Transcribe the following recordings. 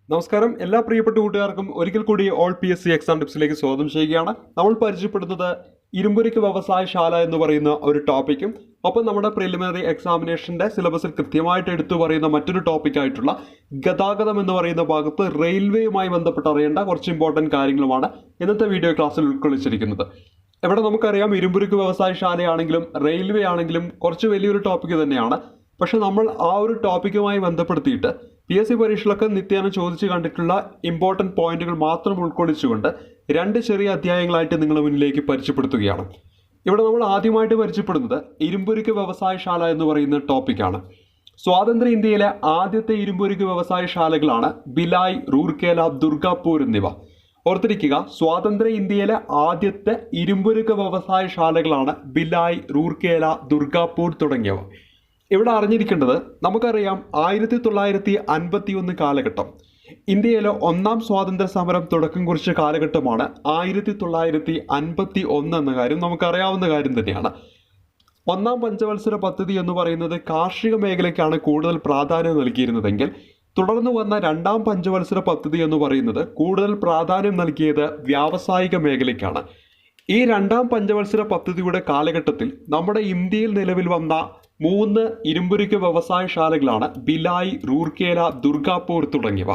നമസ്കാരം എല്ലാ പ്രിയപ്പെട്ട കൂട്ടുകാർക്കും ഒരിക്കൽ കൂടി ഓൾ PSC എക്സാം ടിപ്സിലേക്ക് സ്വാഗതം ചെയ്യുകയാണ്. നമ്മൾ പരിചയപ്പെടുന്നത് ഇരുമ്പുരുക്ക് വ്യവസായശാല എന്ന് പറയുന്ന ഒരു ടോപ്പിക്കും ഒപ്പം നമ്മുടെ പ്രിലിമിനറി എക്സാമിനേഷന്റെ സിലബസിൽ കൃത്യമായിട്ട് എടുത്തു പറയുന്ന മറ്റൊരു ടോപ്പിക്കായിട്ടുള്ള ഗതാഗതം എന്ന് പറയുന്ന ഭാഗത്ത് റെയിൽവേയുമായി ബന്ധപ്പെട്ട് അറിയേണ്ട കുറച്ച് ഇമ്പോർട്ടൻറ്റ് കാര്യങ്ങളുമാണ് ഇന്നത്തെ വീഡിയോ ക്ലാസ്സിൽ ഉൾക്കൊള്ളിച്ചിരിക്കുന്നത്. ഇവിടെ നമുക്കറിയാം ഇരുമ്പുരുക്ക് വ്യവസായശാലയാണെങ്കിലും റെയിൽവേ ആണെങ്കിലും കുറച്ച് വലിയൊരു ടോപ്പിക്ക് തന്നെയാണ്. പക്ഷെ നമ്മൾ ആ ഒരു ടോപ്പിക്കുമായി ബന്ധപ്പെടുത്തിയിട്ട് PSC പരീക്ഷകളൊക്കെ നിത്യേന ചോദിച്ചു കണ്ടിട്ടുള്ള ഇമ്പോർട്ടൻറ്റ് പോയിന്റുകൾ മാത്രം ഉൾക്കൊള്ളിച്ചുകൊണ്ട് രണ്ട് ചെറിയ അധ്യായങ്ങളായിട്ട് നിങ്ങളുടെ മുന്നിലേക്ക് പരിചയപ്പെടുത്തുകയാണ്. ഇവിടെ നമ്മൾ ആദ്യമായിട്ട് പരിചയപ്പെടുന്നത് ഇരുമ്പുരുക്ക് വ്യവസായശാല എന്ന് പറയുന്ന ടോപ്പിക്കാണ്. സ്വാതന്ത്ര്യ ഇന്ത്യയിലെ ആദ്യത്തെ ഇരുമ്പുരുക്ക് വ്യവസായശാലകളാണ് ഭിലായ്, റൂർക്കേല, ദുർഗാപൂർ എന്നിവ. ഓർത്തിരിക്കുക, സ്വാതന്ത്ര്യ ഇന്ത്യയിലെ ആദ്യത്തെ ഇരുമ്പുരുക്ക് വ്യവസായശാലകളാണ് ഭിലായ്, റൂർക്കേല, ദുർഗാപൂർ തുടങ്ങിയവ. ഇവിടെ അറിഞ്ഞിരിക്കേണ്ടത്, നമുക്കറിയാം 1951 കാലഘട്ടം ഇന്ത്യയിലെ ഒന്നാം സ്വാതന്ത്ര്യ സമരം തുടക്കം കുറിച്ച കാലഘട്ടമാണ് 1951 എന്ന കാര്യം നമുക്കറിയാവുന്ന കാര്യം തന്നെയാണ്. ഒന്നാം പഞ്ചവത്സര പദ്ധതി എന്ന് പറയുന്നത് കാർഷിക മേഖലയ്ക്കാണ് കൂടുതൽ പ്രാധാന്യം നൽകിയിരുന്നതെങ്കിൽ തുടർന്ന് വന്ന രണ്ടാം പഞ്ചവത്സര പദ്ധതി എന്ന് പറയുന്നത് കൂടുതൽ പ്രാധാന്യം നൽകിയത് വ്യാവസായിക മേഖലയ്ക്കാണ്. ഈ രണ്ടാം പഞ്ചവത്സര പദ്ധതിയുടെ കാലഘട്ടത്തിൽ നമ്മുടെ ഇന്ത്യയിൽ നിലവിൽ വന്ന 3 ഇരുമ്പുരുക്ക് വ്യവസായശാലകളാണ് ഭിലായ്, റൂർക്കേല, ദുർഗാപൂർ തുടങ്ങിയവ.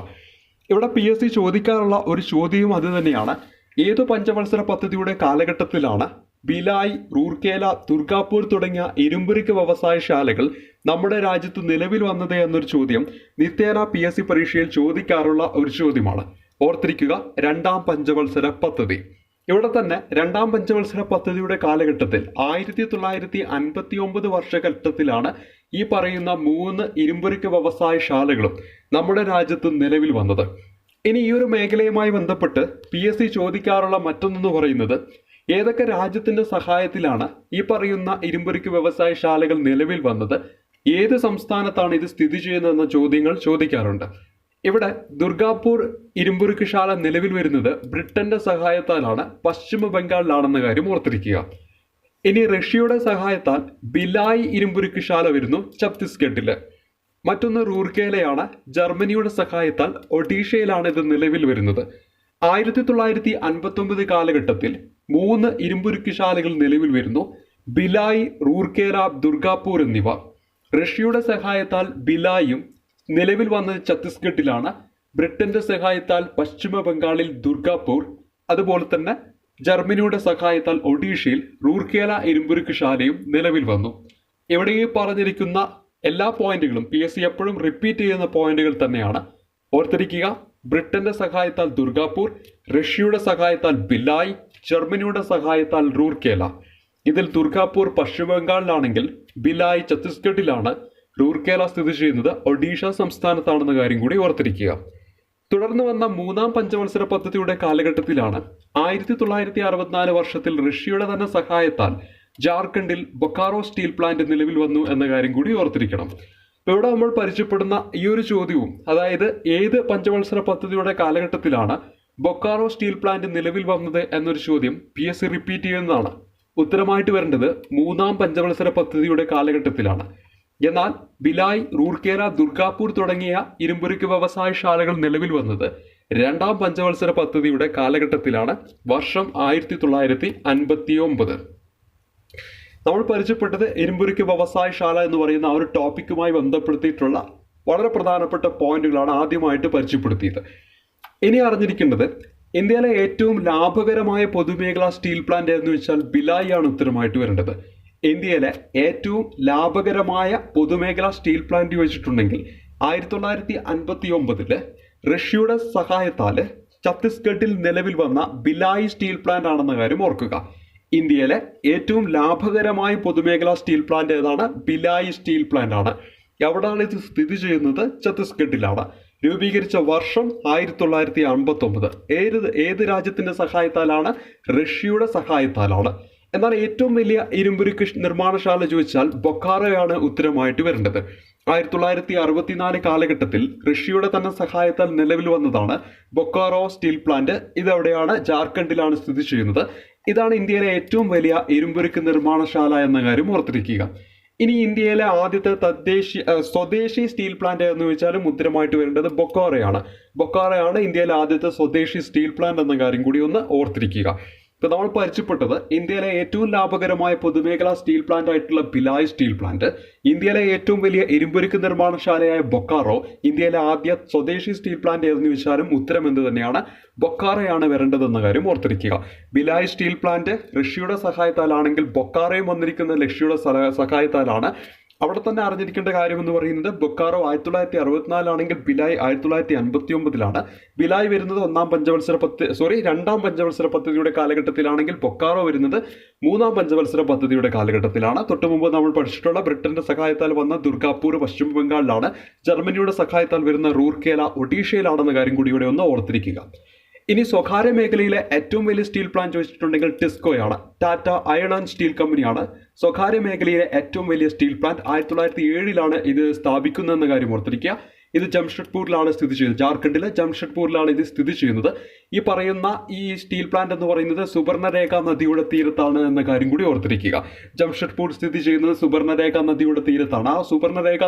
ഇവിടെ PSC ചോദിക്കാറുള്ള ഒരു ചോദ്യവും അത് തന്നെയാണ്. ഏതു പഞ്ചവത്സര പദ്ധതിയുടെ കാലഘട്ടത്തിലാണ് ഭിലായ്, റൂർക്കേല, ദുർഗാപൂർ തുടങ്ങിയ ഇരുമ്പുരുക്ക് വ്യവസായശാലകൾ നമ്മുടെ രാജ്യത്ത് നിലവിൽ വന്നത് എന്നൊരു ചോദ്യം നിത്യേന PSC പരീക്ഷയിൽ ചോദിക്കാറുള്ള ഒരു ചോദ്യമാണ്. ഓർത്തിരിക്കുക, രണ്ടാം പഞ്ചവത്സര പദ്ധതി. ഇവിടെ തന്നെ രണ്ടാം പഞ്ചവത്സര പദ്ധതിയുടെ കാലഘട്ടത്തിൽ 1959 വർഷഘട്ടത്തിലാണ് ഈ പറയുന്ന 3 ഇരുമ്പുരുക്ക് വ്യവസായശാലകളും നമ്മുടെ രാജ്യത്ത് നിലവിൽ വന്നത്. ഇനി ഈ ഒരു മേഖലയുമായി ബന്ധപ്പെട്ട് PSC ചോദിക്കാറുള്ള മറ്റൊന്നെന്ന് പറയുന്നത്, ഏതൊക്കെ രാജ്യത്തിന്റെ സഹായത്തിലാണ് ഈ പറയുന്ന ഇരുമ്പുരുക്ക് വ്യവസായശാലകൾ നിലവിൽ വന്നത്, ഏത് സംസ്ഥാനത്താണ് ഇത് സ്ഥിതി ചെയ്യുന്നതെന്ന ചോദ്യങ്ങൾ ചോദിക്കാറുണ്ട്. ഇവിടെ ദുർഗാപൂർ ഇരുമ്പുരുക്കുശാല നിലവിൽ വരുന്നത് ബ്രിട്ടന്റെ സഹായത്താലാണ്, പശ്ചിമ ബംഗാളിലാണെന്ന കാര്യം ഓർത്തിരിക്കുക. ഇനി റഷ്യയുടെ സഹായത്താൽ ഭിലായ് ഇരുമ്പുരുക്കുശാല വരുന്നു ഛത്തീസ്ഗഡില്. മറ്റൊന്ന് റൂർക്കേലയാണ്, ജർമ്മനിയുടെ സഹായത്താൽ ഒഡീഷയിലാണ് ഇത് നിലവിൽ വരുന്നത്. 1959 കാലഘട്ടത്തിൽ 3 ഇരുമ്പുരുക്കുശാലകൾ നിലവിൽ വരുന്നു, ഭിലായ്, റൂർക്കേല, ദുർഗാപൂർ എന്നിവ. റഷ്യയുടെ സഹായത്താൽ ഭിലായും നിലവിൽ വന്നത് ഛത്തീസ്ഗഡിലാണ്, ബ്രിട്ടന്റെ സഹായത്താൽ പശ്ചിമ ബംഗാളിൽ ദുർഗാപൂർ, അതുപോലെ തന്നെ ജർമ്മനിയുടെ സഹായത്താൽ ഒഡീഷയിൽ റൂർക്കേല ഇരുമ്പുരുക്കുശാലയും നിലവിൽ വന്നു. ഇവിടെ ഈ പറഞ്ഞിരിക്കുന്ന എല്ലാ പോയിന്റുകളും PSC എപ്പോഴും റിപ്പീറ്റ് ചെയ്യുന്ന പോയിന്റുകൾ തന്നെയാണ്. ഓർത്തിരിക്കുക, ബ്രിട്ടന്റെ സഹായത്താൽ ദുർഗാപൂർ, റഷ്യയുടെ സഹായത്താൽ ഭിലായ്, ജർമ്മനിയുടെ സഹായത്താൽ റൂർക്കേല. ഇതിൽ ദുർഗാപൂർ പശ്ചിമ ബംഗാളിലാണെങ്കിൽ ഭിലായ് ഛത്തീസ്ഗഡിലാണ്, റൂർക്കേല സ്ഥിതി ചെയ്യുന്നത് ഒഡീഷ സംസ്ഥാനത്താണെന്ന കാര്യം കൂടി ഓർത്തിരിക്കുക. തുടർന്ന് വന്ന 3ാം പഞ്ചവത്സര പദ്ധതിയുടെ കാലഘട്ടത്തിലാണ് 1964 വർഷത്തിൽ റഷ്യയുടെ തന്നെ സഹായത്താൽ ജാർഖണ്ഡിൽ ബൊക്കാറോ സ്റ്റീൽ പ്ലാന്റ് നിലവിൽ വന്നു എന്ന കാര്യം കൂടി ഓർത്തിരിക്കണം. ഇവിടെ നമ്മൾ പരിചയപ്പെടുന്ന ഈ ഒരു ചോദ്യവും, അതായത് ഏത് പഞ്ചവത്സര പദ്ധതിയുടെ കാലഘട്ടത്തിലാണ് ബൊക്കാറോ സ്റ്റീൽ പ്ലാന്റ് നിലവിൽ വന്നത് എന്നൊരു ചോദ്യം PSC റിപ്പീറ്റ് ചെയ്യുന്നതാണ്. ഉത്തരമായിട്ട് വരേണ്ടത് 3ാം പഞ്ചവത്സര പദ്ധതിയുടെ കാലഘട്ടത്തിലാണ്. എന്നാൽ ഭിലായ്, റൂർക്കേല, ദുർഗാപൂർ തുടങ്ങിയ ഇരുമ്പുരുക്ക് വ്യവസായശാലകൾ നിലവിൽ വന്നത് 2ാം പഞ്ചവത്സര പദ്ധതിയുടെ കാലഘട്ടത്തിലാണ്, വർഷം 1959. നമ്മൾ പരിചയപ്പെട്ടത് ഇരുമ്പുരുക്ക് വ്യവസായശാല എന്ന് പറയുന്ന ആ ഒരു ടോപ്പിക്കുമായി ബന്ധപ്പെടുത്തിയിട്ടുള്ള വളരെ പ്രധാനപ്പെട്ട പോയിന്റുകളാണ് ആദ്യമായിട്ട് പരിചയപ്പെടുത്തിയത്. ഇനി അറിഞ്ഞിരിക്കേണ്ടത്, ഇന്ത്യയിലെ ഏറ്റവും ലാഭകരമായ പൊതുമേഖലാ സ്റ്റീൽ പ്ലാന്റ് എന്ന് വെച്ചാൽ ഭിലായ് ആണ് ഉത്തരമായിട്ട് വരേണ്ടത്. ഇന്ത്യയിലെ ഏറ്റവും ലാഭകരമായ പൊതുമേഖലാ സ്റ്റീൽ പ്ലാന്റ് വെച്ചിട്ടുണ്ടെങ്കിൽ 1959 റഷ്യയുടെ സഹായത്താൽ ഛത്തീസ്ഗഡിൽ നിലവിൽ വന്ന ഭിലായ് സ്റ്റീൽ പ്ലാന്റ് ആണെന്ന കാര്യം ഓർക്കുക. ഇന്ത്യയിലെ ഏറ്റവും ലാഭകരമായ പൊതുമേഖലാ സ്റ്റീൽ പ്ലാന്റ് ഏതാണ്? ഭിലായ് സ്റ്റീൽ പ്ലാന്റ് ആണ്. എവിടെയാണ് ഇത് സ്ഥിതി ചെയ്യുന്നത്? ഛത്തീസ്ഗഡിലാണ്. രൂപീകരിച്ച വർഷം 1959. ഏത് രാജ്യത്തിന്റെ സഹായത്താലാണ്? റഷ്യയുടെ സഹായത്താലാണ്. എന്നാൽ ഏറ്റവും വലിയ ഇരുമ്പുരുക്ക് നിർമ്മാണശാല ചോദിച്ചാൽ ബൊക്കാറോയാണ് ഉത്തരമായിട്ട് വരേണ്ടത്. 1964 കാലഘട്ടത്തിൽ റഷ്യയുടെ തന്നെ സഹായത്താൽ നിലവിൽ വന്നതാണ് ബൊക്കാറോ സ്റ്റീൽ പ്ലാന്റ്. ഇതെവിടെയാണ്? ജാർഖണ്ഡിലാണ് സ്ഥിതി ചെയ്യുന്നത്. ഇതാണ് ഇന്ത്യയിലെ ഏറ്റവും വലിയ ഇരുമ്പുരുക്ക് നിർമ്മാണശാല എന്ന കാര്യം ഓർത്തിരിക്കുക. ഇനി ഇന്ത്യയിലെ ആദ്യത്തെ സ്വദേശി സ്റ്റീൽ പ്ലാന്റ് എന്ന് വെച്ചാലും ഉത്തരമായിട്ട് വരേണ്ടത് ബൊക്കാറയാണ് ഇന്ത്യയിലെ ആദ്യത്തെ സ്വദേശി സ്റ്റീൽ പ്ലാന്റ് എന്ന കാര്യം കൂടി ഒന്ന് ഓർത്തിരിക്കുക. ഇപ്പോൾ നമ്മൾ പരിചയപ്പെട്ടത് ഇന്ത്യയിലെ ഏറ്റവും ലാഭകരമായ പൊതുമേഖലാ സ്റ്റീൽ പ്ലാന്റ് ആയിട്ടുള്ള ഭിലായ് സ്റ്റീൽ പ്ലാന്റ്, ഇന്ത്യയിലെ ഏറ്റവും വലിയ ഇരുമ്പുരുക്ക് നിർമ്മാണശാലയായ ബൊക്കാറോ, ഇന്ത്യയിലെ ആദ്യ സ്വദേശി സ്റ്റീൽ പ്ലാന്റ് ഏതെന്ന് വെച്ചാലും ഉത്തരം എന്ത് തന്നെയാണ്, ബൊക്കാറയാണ് വരേണ്ടതെന്ന കാര്യം ഓർത്തിരിക്കുക. ഭിലായ് സ്റ്റീൽ പ്ലാന്റ് റഷ്യയുടെ സഹായത്താലാണെങ്കിൽ ബൊക്കാറയും വന്നിരിക്കുന്ന റഷ്യയുടെ സഹായത്താലാണ്. അവിടെ തന്നെ അറിഞ്ഞിരിക്കേണ്ട കാര്യം എന്ന് പറയുന്നത് ബൊക്കാറോ 1964 ഭിലായ് 1959. ഭിലായ് വരുന്നത് രണ്ടാം പഞ്ചവത്സര പദ്ധതിയുടെ കാലഘട്ടത്തിലാണെങ്കിൽ ബൊക്കാറോ വരുന്നത് മൂന്നാം പഞ്ചവത്സര പദ്ധതിയുടെ കാലഘട്ടത്തിലാണ്. തൊട്ടുമുമ്പ് നമ്മൾ പഠിച്ചിട്ടുള്ള ബ്രിട്ടന്റെ സഹായത്താൽ വന്ന ദുർഗാപൂർ പശ്ചിമ ബംഗാളിലാണ്, ജർമ്മനിയുടെ സഹായത്താൽ വരുന്ന റൂർക്കേല ഒഡീഷയിലാണെന്ന കാര്യം കൂടി ഇവിടെ ഒന്ന് ഓർത്തിരിക്കുക. ഇനി സ്വകാര്യ മേഖലയിലെ ഏറ്റവും വലിയ സ്റ്റീൽ പ്ലാന്റ് ചോദിച്ചിട്ടുണ്ടെങ്കിൽ ടിസ്കോയാണ്. ടാറ്റ അയൺ ആൻഡ് സ്റ്റീൽ കമ്പനിയാണ് സ്വകാര്യ മേഖലയിലെ ഏറ്റവും വലിയ സ്റ്റീൽ പ്ലാന്റ്. 1907 ഇത് സ്ഥാപിക്കുന്നതെന്ന കാര്യം ഓർത്തിരിക്കുക. ഇത് ജംഷഡ്പൂരിലാണ് സ്ഥിതി ചെയ്യുന്നത്, ജാർഖണ്ഡിലെ ജംഷഡ്പൂരിലാണ് ഇത് സ്ഥിതി ചെയ്യുന്നത്. ഈ പറയുന്ന ഈ സ്റ്റീൽ പ്ലാന്റ് എന്ന് പറയുന്നത് സുബർണരേഖ നദിയുടെ തീരത്താണ് എന്ന കാര്യം കൂടി ഓർത്തിരിക്കുക. ജംഷഡ്പൂർ സ്ഥിതി ചെയ്യുന്നത് സുബർണരേഖ നദിയുടെ തീരത്താണ്. ആ സുബർണരേഖ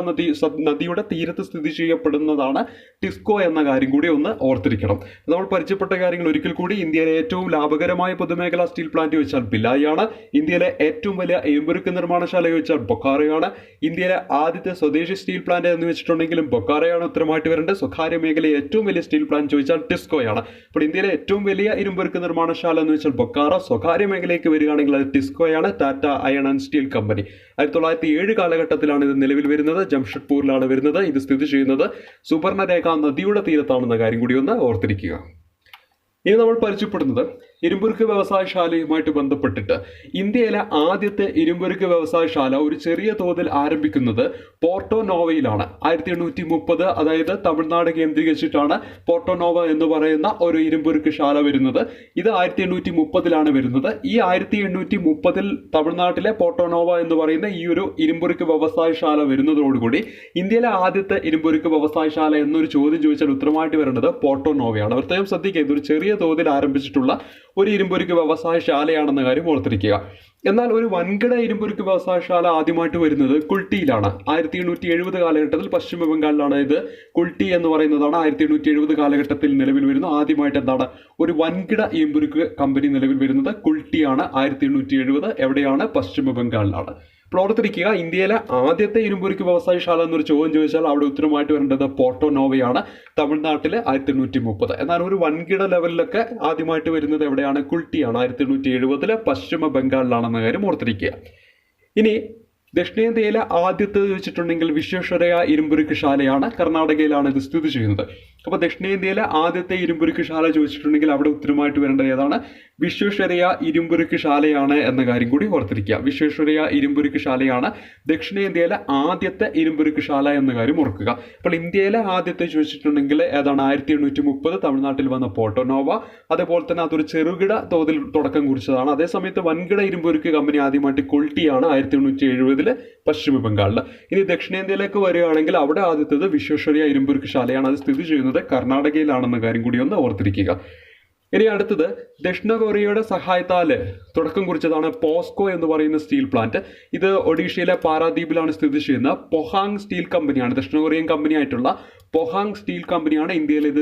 നദിയുടെ തീരത്ത് സ്ഥിതി ചെയ്യപ്പെടുന്നതാണ് ടിസ്കോ എന്ന കാര്യം കൂടി ഒന്ന് ഓർത്തിരിക്കണം. നമ്മൾ പരിചയപ്പെട്ട കാര്യങ്ങൾ ഒരിക്കൽ കൂടി. ഇന്ത്യയിലെ ഏറ്റവും ലാഭകരമായ പൊതുമേഖലാ സ്റ്റീൽ പ്ലാന്റ് ചോദിച്ചാൽ ഭിലായ് ആണ്. ഇന്ത്യയിലെ ഏറ്റവും വലിയ ഇരുമ്പുരുക്ക് നിർമ്മാണശാല ചോദിച്ചാൽ ബൊക്കാറോയാണ്. ഇന്ത്യയിലെ ആദ്യത്തെ സ്വദേശി സ്റ്റീൽ പ്ലാന്റ് എന്ന് വെച്ചിട്ടുണ്ടെങ്കിലും ബൊക്കാറോ ഉത്തരമായിട്ട് വരേണ്ടത്. സ്വകാര്യ മേഖലയിൽ ഏറ്റവും വലിയ സ്റ്റീൽ പ്ലാന്റ് ചോദിച്ചാൽ ടിസ്കോയാണ്. അപ്പോൾ ഇന്ത്യയിലെ ഏറ്റവും വലിയ ഇരുമ്പുരുക്ക് നിർമ്മാണശാല എന്ന് വെച്ചാൽ ബൊക്കാറോ, സ്വകാര്യ മേഖലയിലേക്ക് വരികയാണെങ്കിൽ അത് ടിസ്കോയാണ്, Tata iron and steel company. 1907 കാലഘട്ടത്തിലാണ് ഇത് നിലവിൽ വരുന്നത്, ജംഷഡ്പൂരിലാണ് വരുന്നത്. ഇത് സ്ഥിതി ചെയ്യുന്നത് സുബർണരേഖ നദിയുടെ തീരത്താണെന്ന കാര്യം കൂടി ഒന്ന് ഓർത്തിരിക്കുക. ഇനി നമ്മൾ പരിചയപ്പെടുന്നത് ഇരുമ്പുരുക്ക് വ്യവസായശാലയുമായിട്ട് ബന്ധപ്പെട്ടിട്ട് ഇന്ത്യയിലെ ആദ്യത്തെ ഇരുമ്പുരുക്ക് വ്യവസായശാല ഒരു ചെറിയ തോതിൽ ആരംഭിക്കുന്നത് പോർട്ടോ നോവയിലാണ്. 1830, അതായത് തമിഴ്നാട് കേന്ദ്രീകരിച്ചിട്ടാണ് പോർട്ടോ നോവ എന്ന് പറയുന്ന ഒരു ഇരുമ്പുരുക്ക് ശാല വരുന്നത്. ഇത് 1830 വരുന്നത്. ഈ 1830 തമിഴ്നാട്ടിലെ പോർട്ടോ നോവ എന്ന് പറയുന്ന ഈ ഒരു ഇരുമ്പുരുക്ക് വ്യവസായശാല വരുന്നതോടുകൂടി ഇന്ത്യയിലെ ആദ്യത്തെ ഇരുമ്പുരുക്ക് വ്യവസായശാല എന്നൊരു ചോദ്യം ചോദിച്ചാൽ ഉത്തരമായിട്ട് വരേണ്ടത് പോർട്ടോ നോവയാണ്. പ്രത്യേകം ശ്രദ്ധിക്കുക, ഇതൊരു ചെറിയ തോതിൽ ആരംഭിച്ചിട്ടുള്ള ഒരു ഇരുമ്പുരുക്ക് വ്യവസായശാലയാണെന്ന കാര്യം ഓർത്തിരിക്കുക. എന്നാൽ ഒരു വൻകിട ഇരുമ്പുരുക്ക് വ്യവസായശാല ആദ്യമായിട്ട് വരുന്നത് കുൾട്ടിയിലാണ്. 1870 കാലഘട്ടത്തിൽ പശ്ചിമ ബംഗാളിലാണ് ഇത് കുൾട്ടി എന്ന് പറയുന്നതാണ് 1870 കാലഘട്ടത്തിൽ നിലവിൽ വരുന്നു. ആദ്യമായിട്ട് എന്താണ് ഒരു വൻകിട ഇരുമ്പുരുക്ക് കമ്പനി നിലവിൽ വരുന്നത് കുൾട്ടിയാണ് 1870. എവിടെയാണ്? പശ്ചിമ ബംഗാളിലാണ്. അപ്പോൾ ഓർത്തിരിക്കുക, ഇന്ത്യയിലെ ആദ്യത്തെ ഇരുമ്പുരുക്ക് വ്യവസായശാല എന്നൊരു ചോദ്യം ചോദിച്ചാൽ അവിടെ ഉത്തരമായിട്ട് വരേണ്ടത് പോർട്ടോ നോവയാണ്, തമിഴ്നാട്ടിലെ 1830. എന്നാൽ ഒരു വൻകിട ലെവലിലൊക്കെ ആദ്യമായിട്ട് വരുന്നത് എവിടെയാണ്? കുൾട്ടിയാണ് 1870 പശ്ചിമ ബംഗാളിലാണെന്ന കാര്യം ഓർത്തിരിക്കുക. ഇനി ദക്ഷിണേന്ത്യയിലെ ആദ്യത്തേത് വെച്ചിട്ടുണ്ടെങ്കിൽ വിശ്വേശ്വരയ്യ ഇരുമ്പുരുക്ക് ശാലയാണ്, കർണാടകയിലാണ് ഇത് സ്ഥിതി ചെയ്യുന്നത്. അപ്പോൾ ദക്ഷിണേന്ത്യയിലെ ആദ്യത്തെ ഇരുമ്പുരുക്ക് ശാല ചോദിച്ചിട്ടുണ്ടെങ്കിൽ അവിടെ ഉത്തരമായിട്ട് വരേണ്ടത് ഏതാണ്? വിശ്വേശ്വരയ്യ ഇരുമ്പുരുക്ക് ശാലയാണ് എന്ന കാര്യം കൂടി ഓർത്തിരിക്കുക. വിശ്വേശ്വരയ്യ ഇരുമ്പുരുക്ക് ശാലയാണ് ദക്ഷിണേന്ത്യയിലെ ആദ്യത്തെ ഇരുമ്പുരുക്ക് ശാല എന്ന കാര്യം ഓർക്കുക. അപ്പോൾ ഇന്ത്യയിലെ ആദ്യത്തെ ചോദിച്ചിട്ടുണ്ടെങ്കിൽ ഏതാണ്? 1830 തമിഴ്നാട്ടിൽ വന്ന പോർട്ടോ നോവ. അതേപോലെ തന്നെ അതൊരു ചെറുകിട തോതിൽ തുടക്കം കുറിച്ചതാണ്. അതേസമയത്ത് വൻകിട ഇരുമ്പുരുക്ക് കമ്പനി ആദ്യമായിട്ട് കുൾട്ടിയാണ് 1870 പശ്ചിമ ബംഗാളിൽ. ഇനി ദക്ഷിണേന്ത്യയിലേക്ക് വരികയാണെങ്കിൽ അവിടെ ആദ്യത്തേത് വിശ്വേശ്വരയ്യ ഇരുമ്പുരുക്ക് ശാലയാണ്. അത് സ്ഥിതി ചെയ്യുന്നത് കർണാടകയിലാണെന്ന കാര്യം കൂടി ഒന്ന് ഓർത്തിരിക്കുക. ഇനി അടുത്തത് ദക്ഷിണ കൊറിയയുടെ സഹായത്താൽ തുടക്കം കുറിച്ചതാണ് പോസ്കോ എന്ന് പറയുന്ന സ്റ്റീൽ പ്ലാന്റ്. ഇത് ഒഡീഷയിലെ പാരാദ്വീപിലാണ് സ്ഥിതി ചെയ്യുന്നത്. പൊഹാങ് സ്റ്റീൽ കമ്പനിയാണ്, ദക്ഷിണ കൊറിയൻ കമ്പനിയായിട്ടുള്ള പൊഹാങ് സ്റ്റീൽ കമ്പനിയാണ് ഇന്ത്യയിൽ ഇത്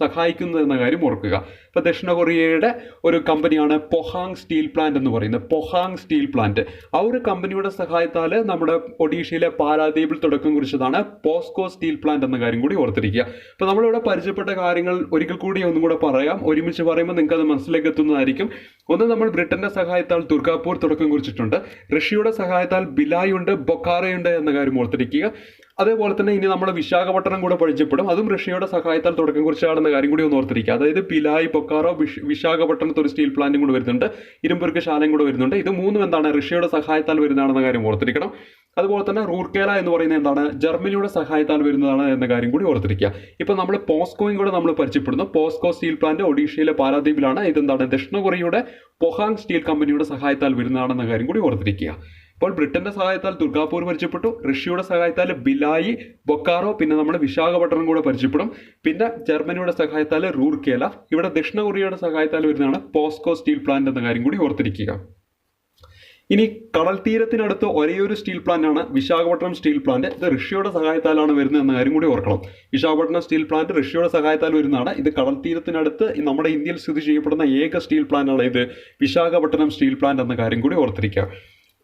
സഹായിക്കുന്നത് എന്ന കാര്യം ഓർക്കുക. ഇപ്പോൾ ദക്ഷിണ കൊറിയയുടെ ഒരു കമ്പനിയാണ് പൊഹാങ് സ്റ്റീൽ പ്ലാന്റ് എന്ന് പറയുന്നത്. പൊഹാങ് സ്റ്റീൽ പ്ലാന്റ് ആ ഒരു കമ്പനിയുടെ സഹായത്താൽ നമ്മുടെ ഒഡീഷയിലെ പാരാദ്വീപിൽ തുടക്കം കുറിച്ചതാണ് പോസ്കോ സ്റ്റീൽ പ്ലാന്റ് എന്ന കാര്യം കൂടി ഓർത്തിരിക്കുക. അപ്പോൾ നമ്മളിവിടെ പരിചയപ്പെട്ട കാര്യങ്ങൾ ഒരിക്കൽ കൂടി ഒന്നും കൂടെ പറയാം. ഒരുമിച്ച് പറയുമ്പോൾ നിങ്ങൾക്ക് അത് മനസ്സിലേക്ക് എത്തുന്നതായിരിക്കും. ഒന്ന്, നമ്മൾ ബ്രിട്ടന്റെ സഹായത്താൽ ദുർഗാപൂർ തുടക്കം കുറിച്ചിട്ടുണ്ട്. റഷ്യയുടെ സഹായത്താൽ ഭിലായ് ഉണ്ട്, ബൊക്കാറയുണ്ട് എന്ന കാര്യം ഓർത്തിരിക്കുക. അതേപോലെ തന്നെ ഇനി നമ്മൾ വിശാഖപട്ടണം കൂടെ പരിചയപ്പെടും. അതും റഷ്യയുടെ സഹായത്താൽ തുടക്കം കുറിച്ചാണെന്ന കാര്യം കൂടി ഒന്ന് ഓർത്തിരിക്കുക. അതായത് ഭിലായ്, ബൊക്കാറോ, വിശാഖപട്ടണത്ത് ഒരു സ്റ്റീൽ പ്ലാന്റും കൂടെ വരുന്നുണ്ട്, ഇരുമ്പുരുക്ക് ശാലയും കൂടെ വരുന്നുണ്ട്. ഇത് മൂന്നും എന്താണ്? റഷ്യയുടെ സഹായത്താൽ വരുന്നതാണെന്ന കാര്യം ഓർത്തിരിക്കണം. അതുപോലെ തന്നെ റൂർക്കേല എന്ന് പറയുന്നത് എന്താണ്? ജർമ്മനിയുടെ സഹായത്താൽ വരുന്നതാണ് എന്ന കാര്യം കൂടി ഓർത്തിരിക്കുക. ഇപ്പോൾ നമ്മൾ പോസ്കോയും കൂടെ നമ്മൾ പരിചയപ്പെടുന്നു. പോസ്കോ സ്റ്റീൽ പ്ലാന്റ് ഒഡീഷയിലെ പാരാദ്വീപിലാണ്. ഇതെന്താണ്? ദക്ഷിണ കൊറിയയുടെ പൊഹാങ് സ്റ്റീൽ കമ്പനിയുടെ സഹായത്താൽ വരുന്നതാണെന്ന കാര്യം കൂടി ഓർത്തിരിക്കുക. അപ്പോൾ ബ്രിട്ടന്റെ സഹായത്താൽ ദുർഗാപൂർ പരിചയപ്പെട്ടു, റഷ്യയുടെ സഹായത്താൽ ഭിലായ്, ബൊക്കാറോ, പിന്നെ നമ്മൾ വിശാഖപട്ടണം കൂടെ പരിചയപ്പെടും. പിന്നെ ജർമ്മനിയുടെ സഹായത്താൽ റൂർക്കേല, ഇവിടെ ദക്ഷിണ കൊറിയയുടെ സഹായത്താൽ വരുന്നതാണ് പോസ്കോ സ്റ്റീൽ പ്ലാന്റ് എന്ന കാര്യം കൂടി ഓർത്തിരിക്കുക. ഇനി കടൽ തീരത്തിനടുത്ത് ഒരേയൊരു സ്റ്റീൽ പ്ലാന്റ് ആണ് വിശാഖപട്ടണം സ്റ്റീൽ പ്ലാന്റ്. ഇത് റഷ്യയുടെ സഹായത്താലാണ് വരുന്നത് എന്ന കാര്യം കൂടി ഓർക്കണം. വിശാഖപട്ടണം സ്റ്റീൽ പ്ലാന്റ് റഷ്യയുടെ സഹായത്താൽ വരുന്നതാണ്. ഇത് കടൽ തീരത്തിനടുത്ത് നമ്മുടെ ഇന്ത്യയിൽ സ്ഥിതി ചെയ്യപ്പെടുന്ന ഏക സ്റ്റീൽ പ്ലാന്റ് ആണ് ഇത് വിശാഖപട്ടണം സ്റ്റീൽ പ്ലാന്റ് എന്ന കാര്യം കൂടി ഓർത്തിരിക്കുക.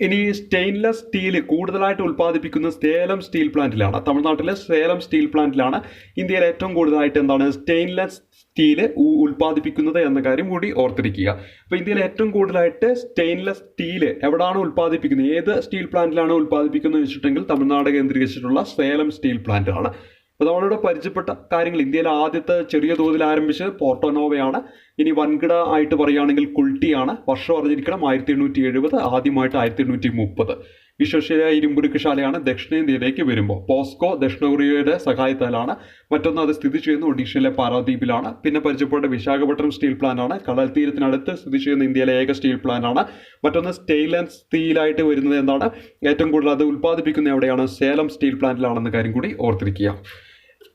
ഇനി സ്റ്റെയിൻലെസ് സ്റ്റീൽ കൂടുതലായിട്ട് ഉൽപ്പാദിപ്പിക്കുന്ന സേലം സ്റ്റീൽ പ്ലാന്റിലാണ്. തമിഴ്നാട്ടിലെ സേലം സ്റ്റീൽ പ്ലാന്റിലാണ് ഇന്ത്യയിൽ ഏറ്റവും കൂടുതലായിട്ട് സ്റ്റെയിൻലെസ് സ്റ്റീൽ ഉൽപ്പാദിപ്പിക്കുന്നത് എന്ന കാര്യം കൂടി ഓർത്തിരിക്കുക. അപ്പോൾ ഇന്ത്യയിൽ ഏറ്റവും കൂടുതലായിട്ട് സ്റ്റെയിൻലെസ് സ്റ്റീൽ എവിടെയാണ് ഉൽപ്പാദിപ്പിക്കുന്നത്, ഏത് സ്റ്റീൽ പ്ലാന്റിലാണ് ഉൽപ്പാദിപ്പിക്കുന്നത് വെച്ചിട്ടുണ്ടെങ്കിൽ തമിഴ്നാട് കേന്ദ്രീകരിച്ചിട്ടുള്ള സേലം സ്റ്റീൽ പ്ലാന്റ് ആണ്. അപ്പോൾ നമ്മളിവിടെ പരിചയപ്പെട്ട കാര്യങ്ങൾ ഇന്ത്യയിലെ ആദ്യത്തെ ചെറിയ തോതിൽ ആരംഭിച്ചത് പോർട്ടോനോവയാണ്. ഇനി വൻകിട ആയിട്ട് പറയുകയാണെങ്കിൽ കുൾട്ടിയാണ്. വർഷം അറിഞ്ഞിരിക്കണം 1870, ആദ്യമായിട്ട് 1830. വിശ്വേശ്വരയ്യ ഇരുമ്പുരുക്കുശാലയാണ് ദക്ഷിണേന്ത്യയിലേക്ക് വരുമ്പോൾ. പോസ്കോ ദക്ഷിണ കൊറിയയുടെ സഹായത്താലാണ്. മറ്റൊന്ന് അത് സ്ഥിതി ചെയ്യുന്ന ഒഡീഷയിലെ പാരാദ്വീപിലാണ്. പിന്നെ പരിചയപ്പെട്ട വിശാഖപട്ടണം സ്റ്റീൽ പ്ലാന്റ് ആണ്. കടൽ തീരത്തിനടുത്ത് സ്ഥിതി ചെയ്യുന്ന ഇന്ത്യയിലെ ഏക സ്റ്റീൽ പ്ലാന്റ് ആണ്. മറ്റൊന്ന് സ്റ്റെയിൻലെസ് സ്റ്റീലായിട്ട് വരുന്നത് എന്താണ്, ഏറ്റവും കൂടുതൽ അത് ഉൽപ്പാദിപ്പിക്കുന്ന എവിടെയാണ്, സേലം സ്റ്റീൽ പ്ലാന്റിലാണെന്ന കാര്യം കൂടി ഓർത്തിരിക്കുക.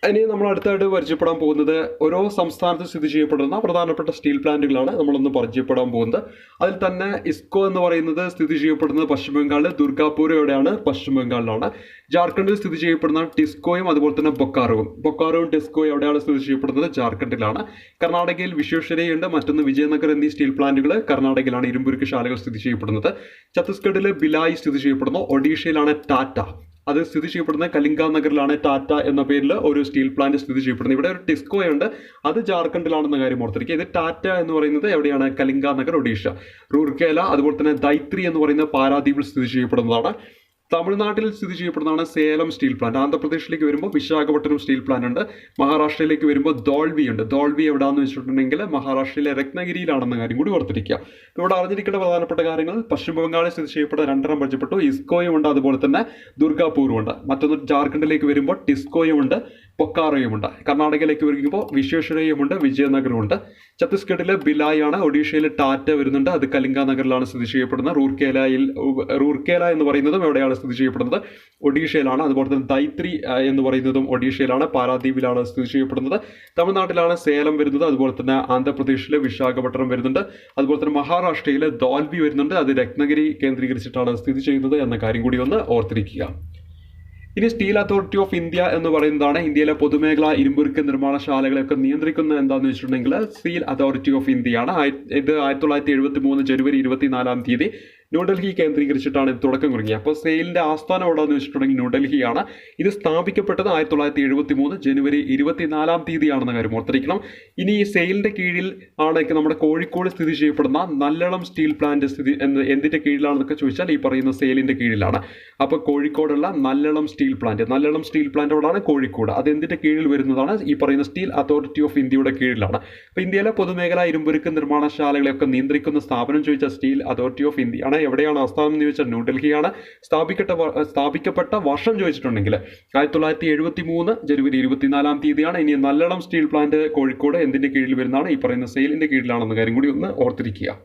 ഇനി നമ്മൾ അടുത്തായിട്ട് പരിചയപ്പെടാൻ പോകുന്നത് ഓരോ സംസ്ഥാനത്ത് സ്ഥിതി ചെയ്യപ്പെടുന്ന പ്രധാനപ്പെട്ട സ്റ്റീൽ പ്ലാന്റുകളാണ് നമ്മളൊന്ന് പരിചയപ്പെടാൻ പോകുന്നത്. അതിൽ തന്നെ ഇസ്കോ എന്ന് പറയുന്നത് സ്ഥിതി ചെയ്യപ്പെടുന്നത് പശ്ചിമ ബംഗാളിൽ ദുർഗാപൂർ എവിടെയാണ്, പശ്ചിമ ബംഗാളിലാണ്. ജാർഖണ്ഡിൽ സ്ഥിതി ചെയ്യപ്പെടുന്ന ടിസ്കോയും അതുപോലെ തന്നെ ബൊക്കാറോവും ടിസ്കോയും എവിടെയാണ് സ്ഥിതി ചെയ്യപ്പെടുന്നത്, ജാർഖണ്ഡിലാണ്. കർണാടകയിൽ വിശ്വേശ്വരയ്യുണ്ട്, മറ്റൊന്ന് വിജയനഗർ എന്നീ സ്റ്റീൽ പ്ലാന്റുകൾ കർണാടകയിലാണ് ഇരുമ്പുരുക്ക് ശാലകൾ സ്ഥിതി ചെയ്യപ്പെടുന്നത്. ഛത്തീസ്ഗഡിൽ ബിലായി സ്ഥിതി ചെയ്യപ്പെടുന്നു. ഒഡീഷയിലാണ് ടാറ്റ, അത് സ്ഥിതി ചെയ്യപ്പെടുന്നത് കലിംഗ നഗറിലാണ്. ടാറ്റ എന്ന പേരിൽ ഒരു സ്റ്റീൽ പ്ലാന്റ് സ്ഥിതി ചെയ്യപ്പെടുന്നത്. ഇവിടെ ഒരു ടിസ്കോയുണ്ട്, അത് ജാർഖണ്ഡിലാണെന്ന കാര്യം ഓർത്തിരിക്കുക. ഇത് ടാറ്റ എന്ന് പറയുന്നത് എവിടെയാണ്, കലിംഗ നഗർ, ഒഡീഷ. റൂർക്കേല അതുപോലെ തന്നെ ദൈത്രി എന്ന് പറയുന്ന പാരാദ്വീപിൽ സ്ഥിതി ചെയ്യപ്പെടുന്നതാണ്. തമിഴ്നാട്ടിൽ സ്ഥിതി ചെയ്യപ്പെടുന്നതാണ് സേലം സ്റ്റീൽ പ്ലാന്റ്. ആന്ധ്രാപ്രദേശിലേക്ക് വരുമ്പോൾ വിശാഖപട്ടണം സ്റ്റീൽ പ്ലാന്റ് ഉണ്ട്. മഹാരാഷ്ട്രയിലേക്ക് വരുമ്പോൾ ദോൾവി ഉണ്ട്. ദോൾവി എവിടെയാണെന്ന് വെച്ചിട്ടുണ്ടെങ്കിൽ മഹാരാഷ്ട്രയിലെ രത്നഗിരിയിലാണെന്ന കാര്യം കൂടി ഓർത്തിരിക്കുക. ഇവിടെ അറിഞ്ഞിരിക്കേണ്ട പ്രധാനപ്പെട്ട കാര്യങ്ങൾ, പശ്ചിമ ബംഗാളിൽ സ്ഥിതി ചെയ്യപ്പെടുന്ന രണ്ടെണ്ണം പരിചയപ്പെട്ടു. ഇസ്കോയും ഉണ്ട്, അതുപോലെ തന്നെ ദുർഗാപൂരും ഉണ്ട്. മറ്റൊന്ന് ജാർഖണ്ഡിലേക്ക് വരുമ്പോൾ ടിസ്കോയും ഉണ്ട്, പൊക്കാറോയും ഉണ്ട്. കർണാടകയിലേക്ക് വരുമ്പോൾ വിശ്വേശ്വരയ്യും ഉണ്ട്, വിജയനഗറും ഉണ്ട്. ഛത്തീസ്ഗഡിലെ ബിലായി ആണ്. ഒഡീഷയിൽ ടാറ്റ വരുന്നുണ്ട്, അത് കലിംഗ നഗറിലാണ് സ്ഥിതി ചെയ്യപ്പെടുന്നത്. റൂർക്കേല എന്ന് പറയുന്നതും എവിടെയാണ് സ്ഥിതി ചെയ്യപ്പെടുന്നത്, ഒഡീഷയിലാണ്. അതുപോലെ തന്നെ ദൈത്രി എന്ന് പറയുന്നതും ഒഡീഷയിലാണ്, പാരാദ്വീപിലാണ് സ്ഥിതി ചെയ്യപ്പെടുന്നത്. തമിഴ്നാട്ടിലാണ് സേലം വരുന്നത്. അതുപോലെ തന്നെ ആന്ധ്രാപ്രദേശിലെ വിശാഖപട്ടണം വരുന്നുണ്ട്. അതുപോലെ തന്നെ മഹാരാഷ്ട്രയിലെ ദോൽവി വരുന്നുണ്ട്, അത് രത്നഗിരി കേന്ദ്രീകരിച്ചിട്ടാണ് സ്ഥിതി ചെയ്യുന്നത് എന്ന കാര്യം കൂടി ഒന്ന് ഓർത്തിരിക്കുക. ഇനി സ്റ്റീൽ അതോറിറ്റി ഓഫ് ഇന്ത്യ എന്ന് പറയുന്നതാണ് ഇന്ത്യയിലെ പൊതുമേഖലാ ഇരുമ്പുരുക്ക് നിർമ്മാണശാലകളെയൊക്കെ നിയന്ത്രിക്കുന്നത് എന്താണെന്ന് വെച്ചിട്ടുണ്ടെങ്കിൽ സ്റ്റീൽ അതോറിറ്റി ഓഫ് ഇന്ത്യയാണ്. ഇത് 1973 ജനുവരി 24 ന്യൂഡൽഹി കേന്ദ്രീകരിച്ചിട്ടാണ് ഇത് തുടക്കം കുറിഞ്ഞത്. അപ്പോൾ സെയിലിൻ്റെ ആസ്ഥാനം എവിടെയെന്ന് വെച്ചിട്ടുണ്ടെങ്കിൽ ന്യൂഡൽഹിയാണ്. ഇത് സ്ഥാപിക്കപ്പെട്ടത് 1973 ജനുവരി 24 കാര്യം ഓർത്തിരിക്കണം. ഇനി ഈ സെയിലിൻ്റെ കീഴിൽ ആണ് നമ്മുടെ കോഴിക്കോട് സ്ഥിതി ചെയ്യപ്പെടുന്ന നല്ലളം സ്റ്റീൽ പ്ലാന്റ് എന്തിൻ്റെ കീഴിലാണെന്നൊക്കെ ചോദിച്ചാൽ ഈ പറയുന്ന സെയിലിൻ്റെ കീഴിലാണ്. അപ്പോൾ കോഴിക്കോടുള്ള നല്ലളം സ്റ്റീൽ പ്ലാന്റ് എവിടെയാണ്, കോഴിക്കോട്. അത് എന്തിൻ്റെ കീഴിൽ വരുന്നതാണ്, ഈ പറയുന്ന സ്റ്റീൽ അതോറിറ്റി ഓഫ് ഇന്ത്യയുടെ കീഴിലാണ്. അപ്പോൾ ഇന്ത്യയിലെ പൊതുമേഖലാ ഇരുമ്പുരുക്ക് നിർമ്മാണശാലകളെയൊക്കെ നിയന്ത്രിക്കുന്ന സ്ഥാപനം ചോദിച്ചാൽ സ്റ്റീൽ അതോറിറ്റി ഓഫ് ഇന്ത്യയാണ്. എവിടെയാണ് ആസ്ഥാനം എന്ന് ചോദിച്ചാൽ ന്യൂഡൽഹിയാണ്. സ്ഥാപിക്കപ്പെട്ട വർഷം ചോദിച്ചിട്ടുണ്ടെങ്കിൽ 1973 ജനുവരി 24 ഇനി നല്ലളം സ്റ്റീൽ പ്ലാന്റ് കോഴിക്കോട് എന്തിൻ്റെ കീഴിൽ വരുന്നതാണ്, ഈ പറയുന്ന സെയിലിൻ്റെ കീഴിലാണെന്ന കാര്യം കൂടി ഒന്ന് ഓർത്തിരിക്കുക.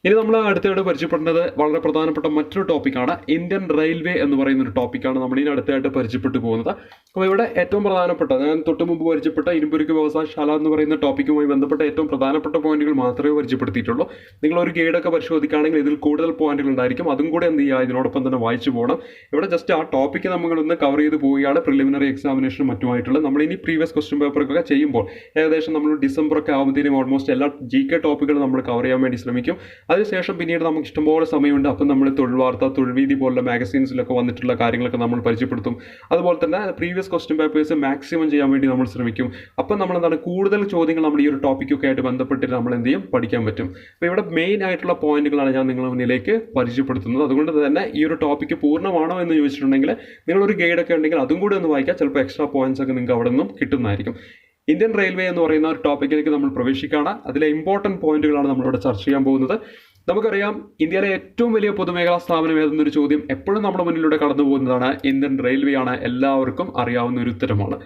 ഇനി നമ്മൾ അടുത്തായിട്ട് പരിചയപ്പെടുന്നത് വളരെ പ്രധാനപ്പെട്ട മറ്റൊരു ടോപ്പിക്കാണ്. ഇന്ത്യൻ റെയിൽവേ എന്ന് പറയുന്ന ഒരു ടോപ്പിക്കാണ് നമ്മൾ ഇനി അടുത്തായിട്ട് പരിചയപ്പെട്ടു പോകുന്നത്. അപ്പോൾ ഇവിടെ ഏറ്റവും പ്രധാനപ്പെട്ട, ഞാൻ തൊട്ട് മുമ്പ് പരിചയപ്പെട്ട ഇരുമ്പുരുക്ക് വ്യവസായശാല എന്ന് പറയുന്ന ടോപ്പിക്കുമായി ബന്ധപ്പെട്ട ഏറ്റവും പ്രധാനപ്പെട്ട പോയിന്റുകൾ മാത്രമേ പരിചയപ്പെടുത്തിയിട്ടുള്ളൂ. നിങ്ങളൊരു ഗൈഡൊക്കെ പരിശോധിക്കുകയാണെങ്കിൽ ഇതിൽ കൂടുതൽ പോയിന്റുകൾ ഉണ്ടായിരിക്കും. അതും കൂടെ എന്ത് ചെയ്യുക, ഇതിനോടൊപ്പം തന്നെ വായിച്ചു പോകണം. ഇവിടെ ജസ്റ്റ് ആ ടോപ്പിക്ക് നമ്മളൊന്ന് കവർ ചെയ്ത് പോവുകയാണ്. പ്രിലിമിനറി എക്സാമിനേഷനും മറ്റുമായിട്ടുള്ള നമ്മളിനി പ്രീവിയസ് ക്വസ്റ്റ്യൻ പേപ്പറൊക്കെ ചെയ്യുമ്പോൾ ഏകദേശം നമ്മൾ ഡിസംബറൊക്കെ ആവുന്നതിനും ഓൾമോസ്റ്റ് എല്ലാ GK ടോപ്പിക്കുകളും നമ്മൾ കവർ ചെയ്യാൻ വേണ്ടി ശ്രമിക്കും. അതിനുശേഷം പിന്നീട് നമുക്ക് ഇഷ്ടംപോലെ സമയമുണ്ട്. അപ്പം നമ്മൾ തൊഴിൽ വാർത്ത, തൊഴിൽ വീതി പോലുള്ള മാഗസീൻസിലൊക്കെ വന്നിട്ടുള്ള കാര്യങ്ങളൊക്കെ നമ്മൾ പരിചയപ്പെടുത്തും. അതുപോലെ തന്നെ പ്രീവിയസ് ക്വസ്റ്റ്യൻ പേപ്പേഴ്സ് മാക്സിമം ചെയ്യാൻ വേണ്ടി നമ്മൾ ശ്രമിക്കും. അപ്പം നമ്മൾ എന്താണ് കൂടുതൽ ചോദ്യങ്ങൾ നമ്മൾ ഈ ഒരു ടോപ്പിക്കൊക്കെ ആയിട്ട് ബന്ധപ്പെട്ടിട്ട് നമ്മൾ എന്ത് ചെയ്യും, പഠിക്കാൻ പറ്റും. അപ്പോൾ ഇവിടെ മെയിൻ ആയിട്ടുള്ള പോയിന്റുകളാണ് ഞാൻ നിങ്ങളുടെ മുന്നിലേക്ക് പരിചയപ്പെടുത്തുന്നത്. അതുകൊണ്ട് തന്നെ ഈ ഒരു ടോപ്പിക്ക് പൂർണ്ണമാണോ എന്ന് ചോദിച്ചിട്ടുണ്ടെങ്കിൽ നിങ്ങളൊരു ഗൈഡൊക്കെ ഉണ്ടെങ്കിൽ അതും കൂടി ഒന്ന് വായിക്കുക. ചിലപ്പോൾ എക്സ്ട്രാ പോയിന്റ്സ് ഒക്കെ നിങ്ങൾക്ക് അവിടെ നിന്നും കിട്ടുന്നതായിരിക്കും. ഇന്ത്യൻ റെയിൽവേ എന്ന് പറയുന്ന ഒരു ടോപ്പിക്കിലേക്ക് നമ്മൾ പ്രവേശിക്കുകയാണ്. അതിലെ ഇമ്പോർട്ടൻറ്റ് പോയിന്റുകളാണ് നമ്മളിവിടെ ചർച്ച ചെയ്യാൻ പോകുന്നത്. നമുക്കറിയാം ഇന്ത്യയിലെ ഏറ്റവും വലിയ പൊതുമേഖലാ സ്ഥാപനം ഏതെന്നൊരു ചോദ്യം എപ്പോഴും നമ്മുടെ മുന്നിലൂടെ കടന്നു പോകുന്നതാണ്. ഇന്ത്യൻ റെയിൽവേ ആണ്, എല്ലാവർക്കും അറിയാവുന്ന ഒരു ഉത്തരമാണ്.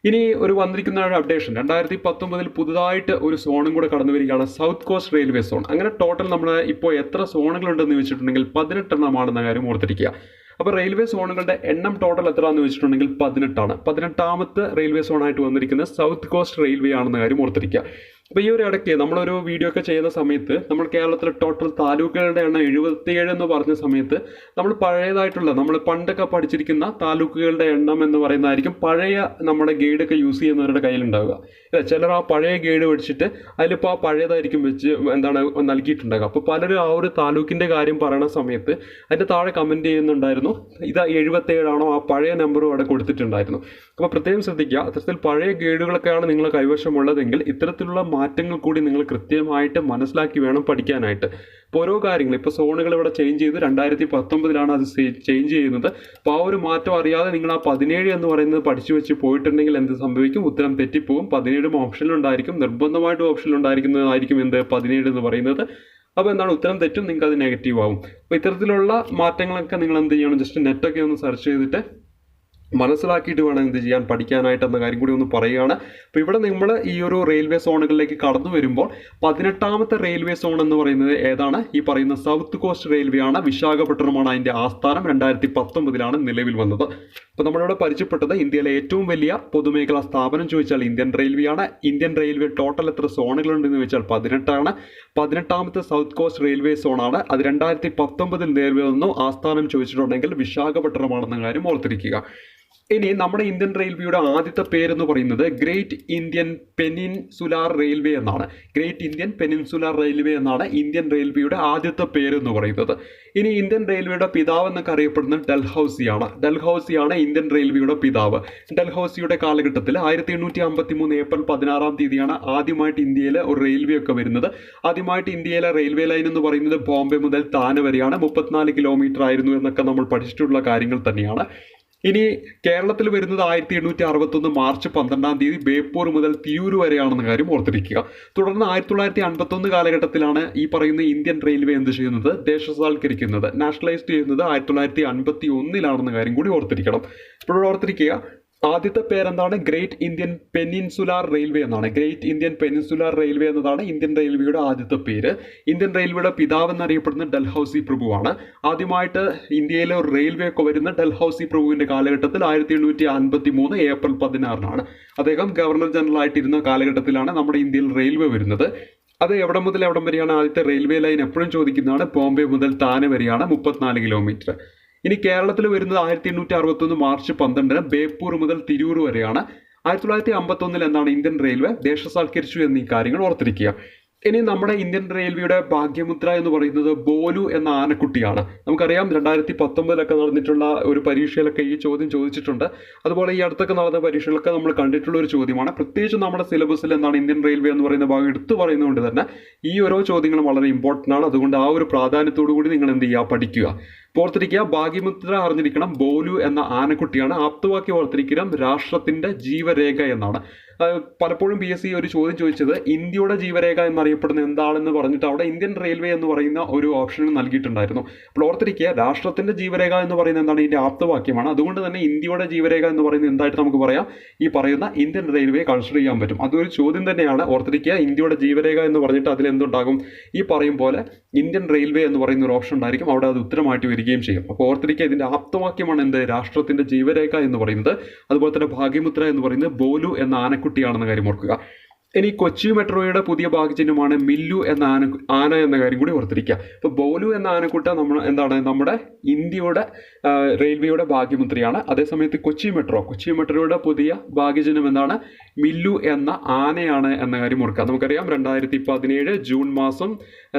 ഇനി ഒരു വന്നിരിക്കുന്ന ഒരു അപ്ഡേഷൻ, 2019 പുതുതായിട്ട് ഒരു സോണും കൂടെ കടന്നു വരികയാണ്, സൗത്ത് കോസ്റ്റ് റെയിൽവേ സോൺ. അങ്ങനെ ടോട്ടൽ നമ്മൾ ഇപ്പോൾ എത്ര സോണുകളുണ്ടെന്ന് വെച്ചിട്ടുണ്ടെങ്കിൽ 18 എണ്ണമാണെന്ന കാര്യം ഓർത്തിരിക്കുക. അപ്പോൾ റെയിൽവേ സോണുകളുടെ എണ്ണം ടോട്ടൽ എത്രയാണെന്ന് വെച്ചിട്ടുണ്ടെങ്കിൽ 18 ആണ്. 18ാമത്തെ റെയിൽവേ സോണായിട്ട് വന്നിരിക്കുന്നത് സൗത്ത് കോസ്റ്റ് റെയിൽവേ ആണെന്ന കാര്യം ഓർത്തിരിക്കുക. അപ്പോൾ ഈ ഒരു ഇടയ്ക്ക് നമ്മളൊരു വീഡിയോ ഒക്കെ ചെയ്യുന്ന സമയത്ത് നമ്മൾ കേരളത്തിലെ ടോട്ടൽ താലൂക്കുകളുടെ എണ്ണം 77 എന്ന് പറഞ്ഞ സമയത്ത് നമ്മൾ പഴയതായിട്ടുള്ള നമ്മൾ പണ്ടൊക്കെ പഠിച്ചിരിക്കുന്ന താലൂക്കുകളുടെ എണ്ണം എന്ന് പറയുന്നതായിരിക്കും പഴയ നമ്മുടെ ഗൈഡൊക്കെ യൂസ് ചെയ്യുന്നവരുടെ കയ്യിലുണ്ടാവുക. ചിലർ ആ പഴയ ഗൈഡ് പഠിച്ചിട്ട് അതിലിപ്പോൾ ആ പഴയതായിരിക്കും വെച്ച് നൽകിയിട്ടുണ്ടാകുക. അപ്പോൾ പലരും ആ ഒരു താലൂക്കിൻ്റെ കാര്യം പറയുന്ന സമയത്ത് അതിൻ്റെ താഴെ കമൻറ്റ് ചെയ്യുന്നുണ്ടായിരുന്നു, ഇത് 77 ആണോ, ആ പഴയ നമ്പറും അവിടെ കൊടുത്തിട്ടുണ്ടായിരുന്നു. അപ്പോൾ പ്രത്യേകം ശ്രദ്ധിക്കുക, അത്തരത്തിൽ പഴയ ഗൈഡുകളൊക്കെയാണ് നിങ്ങളെ കൈവശമുള്ളതെങ്കിൽ ഇത്തരത്തിലുള്ള മാറ്റങ്ങൾ കൂടി നിങ്ങൾ കൃത്യമായിട്ട് മനസ്സിലാക്കി വേണം പഠിക്കാനായിട്ട്. ഇപ്പോൾ ഓരോ കാര്യങ്ങൾ ഇപ്പോൾ സോണുകൾ ഇവിടെ ചേഞ്ച് ചെയ്ത് 2019 അത് ചേഞ്ച് ചെയ്യുന്നത്. അപ്പോൾ ആ ഒരു മാറ്റം അറിയാതെ നിങ്ങൾ ആ 17 എന്ന് പറയുന്നത് പഠിച്ചു വെച്ച് പോയിട്ടുണ്ടെങ്കിൽ എന്ത് സംഭവിക്കും? ഉത്തരം തെറ്റിപ്പോകും. 17 ഓപ്ഷനിലുണ്ടായിരിക്കും, നിർബന്ധമായിട്ടും ഓപ്ഷനിലുണ്ടായിരിക്കുന്നതായിരിക്കും എന്ത് 17 എന്ന് പറയുന്നത്. അപ്പോൾ എന്താണ് ഉത്തരം തെറ്റും, നിങ്ങൾക്ക് അത് നെഗറ്റീവ് ആവും. അപ്പോൾ ഇത്തരത്തിലുള്ള മാറ്റങ്ങളൊക്കെ നിങ്ങൾ എന്ത് ചെയ്യണം, ജസ്റ്റ് നെറ്റൊക്കെ ഒന്ന് സെർച്ച് ചെയ്തിട്ട് മനസ്സിലാക്കിയിട്ട് വേണം എന്ത് ചെയ്യാൻ, പഠിക്കാനായിട്ട് എന്ന കാര്യം കൂടി ഒന്ന് പറയുകയാണ്. അപ്പോൾ ഇവിടെ നമ്മൾ ഈ ഒരു റെയിൽവേ സോണുകളിലേക്ക് കടന്നു വരുമ്പോൾ 18ാമത്തെ റെയിൽവേ സോൺ എന്ന് പറയുന്നത് ഏതാണ്? ഈ പറയുന്ന സൗത്ത് കോസ്റ്റ് റെയിൽവേ ആണ്. വിശാഖപട്ടണമാണ് അതിൻ്റെ ആസ്ഥാനം. 2019 നിലവിൽ വന്നത്. അപ്പോൾ നമ്മളിവിടെ പരിചയപ്പെട്ടത് ഇന്ത്യയിലെ ഏറ്റവും വലിയ പൊതുമേഖലാ സ്ഥാപനം ചോദിച്ചാൽ ഇന്ത്യൻ റെയിൽവേ ആണ്. ഇന്ത്യൻ റെയിൽവേ ടോട്ടൽ എത്ര സോണുകളുണ്ടെന്ന് ചോദിച്ചാൽ 18 ആണ്. 18ാമത്തെ സൗത്ത് കോസ്റ്റ് റെയിൽവേ സോണാണ്. അത് 2019 നിലവിൽ വന്നു. ആസ്ഥാനം ചോദിച്ചിട്ടുണ്ടെങ്കിൽ വിശാഖപട്ടണമാണെന്ന കാര്യം ഓർത്തിരിക്കുക. ഇനി നമ്മുടെ ഇന്ത്യൻ റെയിൽവേയുടെ ആദ്യത്തെ പേരെന്ന് പറയുന്നത് ഗ്രേറ്റ് ഇന്ത്യൻ പെനിൻസുലാർ റെയിൽവേ എന്നാണ്. ഗ്രേറ്റ് ഇന്ത്യൻ പെനിൻസുലാർ റെയിൽവേ എന്നാണ് ഇന്ത്യൻ റെയിൽവേയുടെ ആദ്യത്തെ പേരെന്ന് പറയുന്നത്. ഇനി ഇന്ത്യൻ റെയിൽവേയുടെ പിതാവ് എന്നൊക്കെ അറിയപ്പെടുന്നത് ഡൽഹൌസിയാണ്. ഡൽഹൌസിയാണ് ഇന്ത്യൻ റെയിൽവേയുടെ പിതാവ്. ഡൽഹൌസിയുടെ കാലഘട്ടത്തിൽ 1853 ഏപ്രിൽ 16 ആദ്യമായിട്ട് ഇന്ത്യയിലെ ഒരു റെയിൽവേ ഒക്കെ വരുന്നത്. ആദ്യമായിട്ട് ഇന്ത്യയിലെ റെയിൽവേ ലൈൻ എന്ന് പറയുന്നത് ബോംബെ മുതൽ താനെ വരെയാണ്. 34 കിലോമീറ്റർ ആയിരുന്നു എന്നൊക്കെ നമ്മൾ പഠിച്ചിട്ടുള്ള കാര്യങ്ങൾ തന്നെയാണ്. ഇനി കേരളത്തിൽ വരുന്നത് 1861 മാർച്ച് 12 ബേപ്പൂർ മുതൽ തിരൂർ വരെയാണെന്ന കാര്യം ഓർത്തിരിക്കുക. തുടർന്ന് 1951 കാലഘട്ടത്തിലാണ് ഈ പറയുന്ന ഇന്ത്യൻ റെയിൽവേ എന്ത് ചെയ്യുന്നത്, ദേശസാൽക്കരിക്കുന്നത്, നാഷണലൈസ് ചെയ്യുന്നത് 1951 കാര്യം കൂടി ഓർത്തിരിക്കണം. ഇപ്പോഴും ഓർത്തിരിക്കുക, ആദ്യത്തെ പേരെന്താണ്? ഗ്രേറ്റ് ഇന്ത്യൻ പെനിൻസുലാർ റെയിൽവേ എന്നാണ്. ഗ്രേറ്റ് ഇന്ത്യൻ പെനിൻസുലാർ റെയിൽവേ എന്നതാണ് ഇന്ത്യൻ റെയിൽവേയുടെ ആദ്യത്തെ പേര്. ഇന്ത്യൻ റെയിൽവേയുടെ പിതാവ് എന്നറിയപ്പെടുന്ന ഡൽഹൌസി പ്രഭുവാണ്. ആദ്യമായിട്ട് ഇന്ത്യയിലെ ഒരു റെയിൽവേ ഒക്കെ വരുന്ന ഡൽഹൌസി പ്രഭുവിന്റെ കാലഘട്ടത്തിൽ 1853 ഏപ്രിൽ 16 അദ്ദേഹം ഗവർണർ ജനറൽ ആയിട്ടിരുന്ന കാലഘട്ടത്തിലാണ് നമ്മുടെ ഇന്ത്യയിൽ റെയിൽവേ വരുന്നത്. അത് എവിടെ മുതൽ എവിടം വരെയാണ് ആദ്യത്തെ റെയിൽവേ ലൈൻ എപ്പോഴും ചോദിക്കുന്നതാണ്. ബോംബെ മുതൽ താനെ വരെയാണ്, 34 കിലോമീറ്റർ. ഇനി കേരളത്തിൽ വരുന്നത് 1861 മാർച്ച് 12 ബേപ്പൂർ മുതൽ തിരൂർ വരെയാണ്. 1951 എന്താണ് ഇന്ത്യൻ റെയിൽവേ ദേശസാൽക്കരിച്ചു എന്നീ കാര്യങ്ങൾ ഓർത്തിരിക്കുക. ഇനി നമ്മുടെ ഇന്ത്യൻ റെയിൽവേയുടെ ഭാഗ്യമുദ്ര എന്ന് പറയുന്നത് ബോലു എന്ന ആനക്കുട്ടിയാണ്. നമുക്കറിയാം 2019 നടന്നിട്ടുള്ള ഒരു പരീക്ഷയിലൊക്കെ ഈ ചോദ്യം ചോദിച്ചിട്ടുണ്ട്. അതുപോലെ ഈ അടുത്തൊക്കെ നടന്ന പരീക്ഷയിലൊക്കെ നമ്മൾ കണ്ടിട്ടുള്ള ഒരു ചോദ്യമാണ്. പ്രത്യേകിച്ച് നമ്മുടെ സിലബസിൽ എന്താണ് ഇന്ത്യൻ റെയിൽവേ എന്ന് പറയുന്ന ഭാഗം എടുത്തു പറയുന്നതുകൊണ്ട് തന്നെ ഈ ഓരോ ചോദ്യങ്ങളും വളരെ ഇമ്പോർട്ടൻ്റ് ആണ്. അതുകൊണ്ട് ആ ഒരു പ്രാധാന്യത്തോടു കൂടി നിങ്ങൾ എന്ത് ചെയ്യുക, പഠിക്കുക. ഓർത്തിരിക്കുക, ഭാഗ്യമുദ്ര അറിഞ്ഞിരിക്കണം. ബോലു എന്ന ആനക്കുട്ടിയാണ്. ആപ്തവാക്യം ഓർത്തിരിക്കണം, രാഷ്ട്രത്തിന്റെ ജീവരേഖ എന്നാണ്. പലപ്പോഴും PSC ഒരു ചോദ്യം ചോദിച്ചത് ഇന്ത്യയുടെ ജീവരേഖ എന്നറിയപ്പെടുന്ന എന്താണെന്ന് പറഞ്ഞിട്ട് അവിടെ ഇന്ത്യൻ റെയിൽവേ എന്ന് പറയുന്ന ഒരു ഓപ്ഷൻ നൽകിയിട്ടുണ്ടായിരുന്നു. അപ്പോൾ ഓർത്തിരിക്കുക, രാഷ്ട്രത്തിന്റെ ജീവരേഖ എന്ന് പറയുന്നത് എന്താണ്? ഇതിന്റെ ആപ്തവാക്യമാണ്. അതുകൊണ്ട് തന്നെ ഇന്ത്യയുടെ ജീവരേഖ എന്ന് പറയുന്നത് എന്തായിട്ട് നമുക്ക് പറയാം? ഈ പറയുന്ന ഇന്ത്യൻ റെയിൽവേ കൺസിഡർ ചെയ്യാൻ പറ്റും. അതൊരു ചോദ്യം തന്നെയാണ്. ഓർത്തിരിക്കുക, ഇന്ത്യയുടെ ജീവരേഖ എന്ന് പറഞ്ഞിട്ട് അതിലെന്തുണ്ടാകും? ഈ പറയും പോലെ ഇന്ത്യൻ റെയിൽവേ എന്ന് പറയുന്ന ഒരു ഓപ്ഷൻ ഉണ്ടായിരിക്കും. അവിടെ അത് ഉത്തരമായിട്ട് വരികയും ചെയ്യും. അപ്പോൾ ഓർത്തിരിക്കുക, ഇതിന്റെ ആപ്തവാക്യമാണ് എന്ത്? രാഷ്ട്രത്തിന്റെ ജീവരേഖ എന്ന് പറയുന്നത്. അതുപോലെ തന്നെ ഭാഗ്യമുദ്ര എന്ന് പറയുന്നത് ബോലു എന്ന ആനക്കുട്ടിയാണെന്ന കാര്യം ഓർക്കുക. ഇനി കൊച്ചി മെട്രോയുടെ പുതിയ ഭാഗ്യചിഹ്നമാണ് മില്ലു എന്ന ആന എന്ന കാര്യം കൂടി ഓർത്തിരിക്കുക. അപ്പോൾ ബോലു എന്ന ആനക്കുട്ട എന്താണ്? നമ്മുടെ ഇന്ത്യയുടെ റെയിൽവേയുടെ ഭാഗ്യമുദ്രയാണ്. അതേസമയത്ത് കൊച്ചി മെട്രോയുടെ പുതിയ ഭാഗ്യചിഹ്നം എന്താണ്? മില്ലു എന്ന ആനയാണ് എന്ന കാര്യം ഓർക്കുക. നമുക്കറിയാം 2017 ജൂൺ മാസം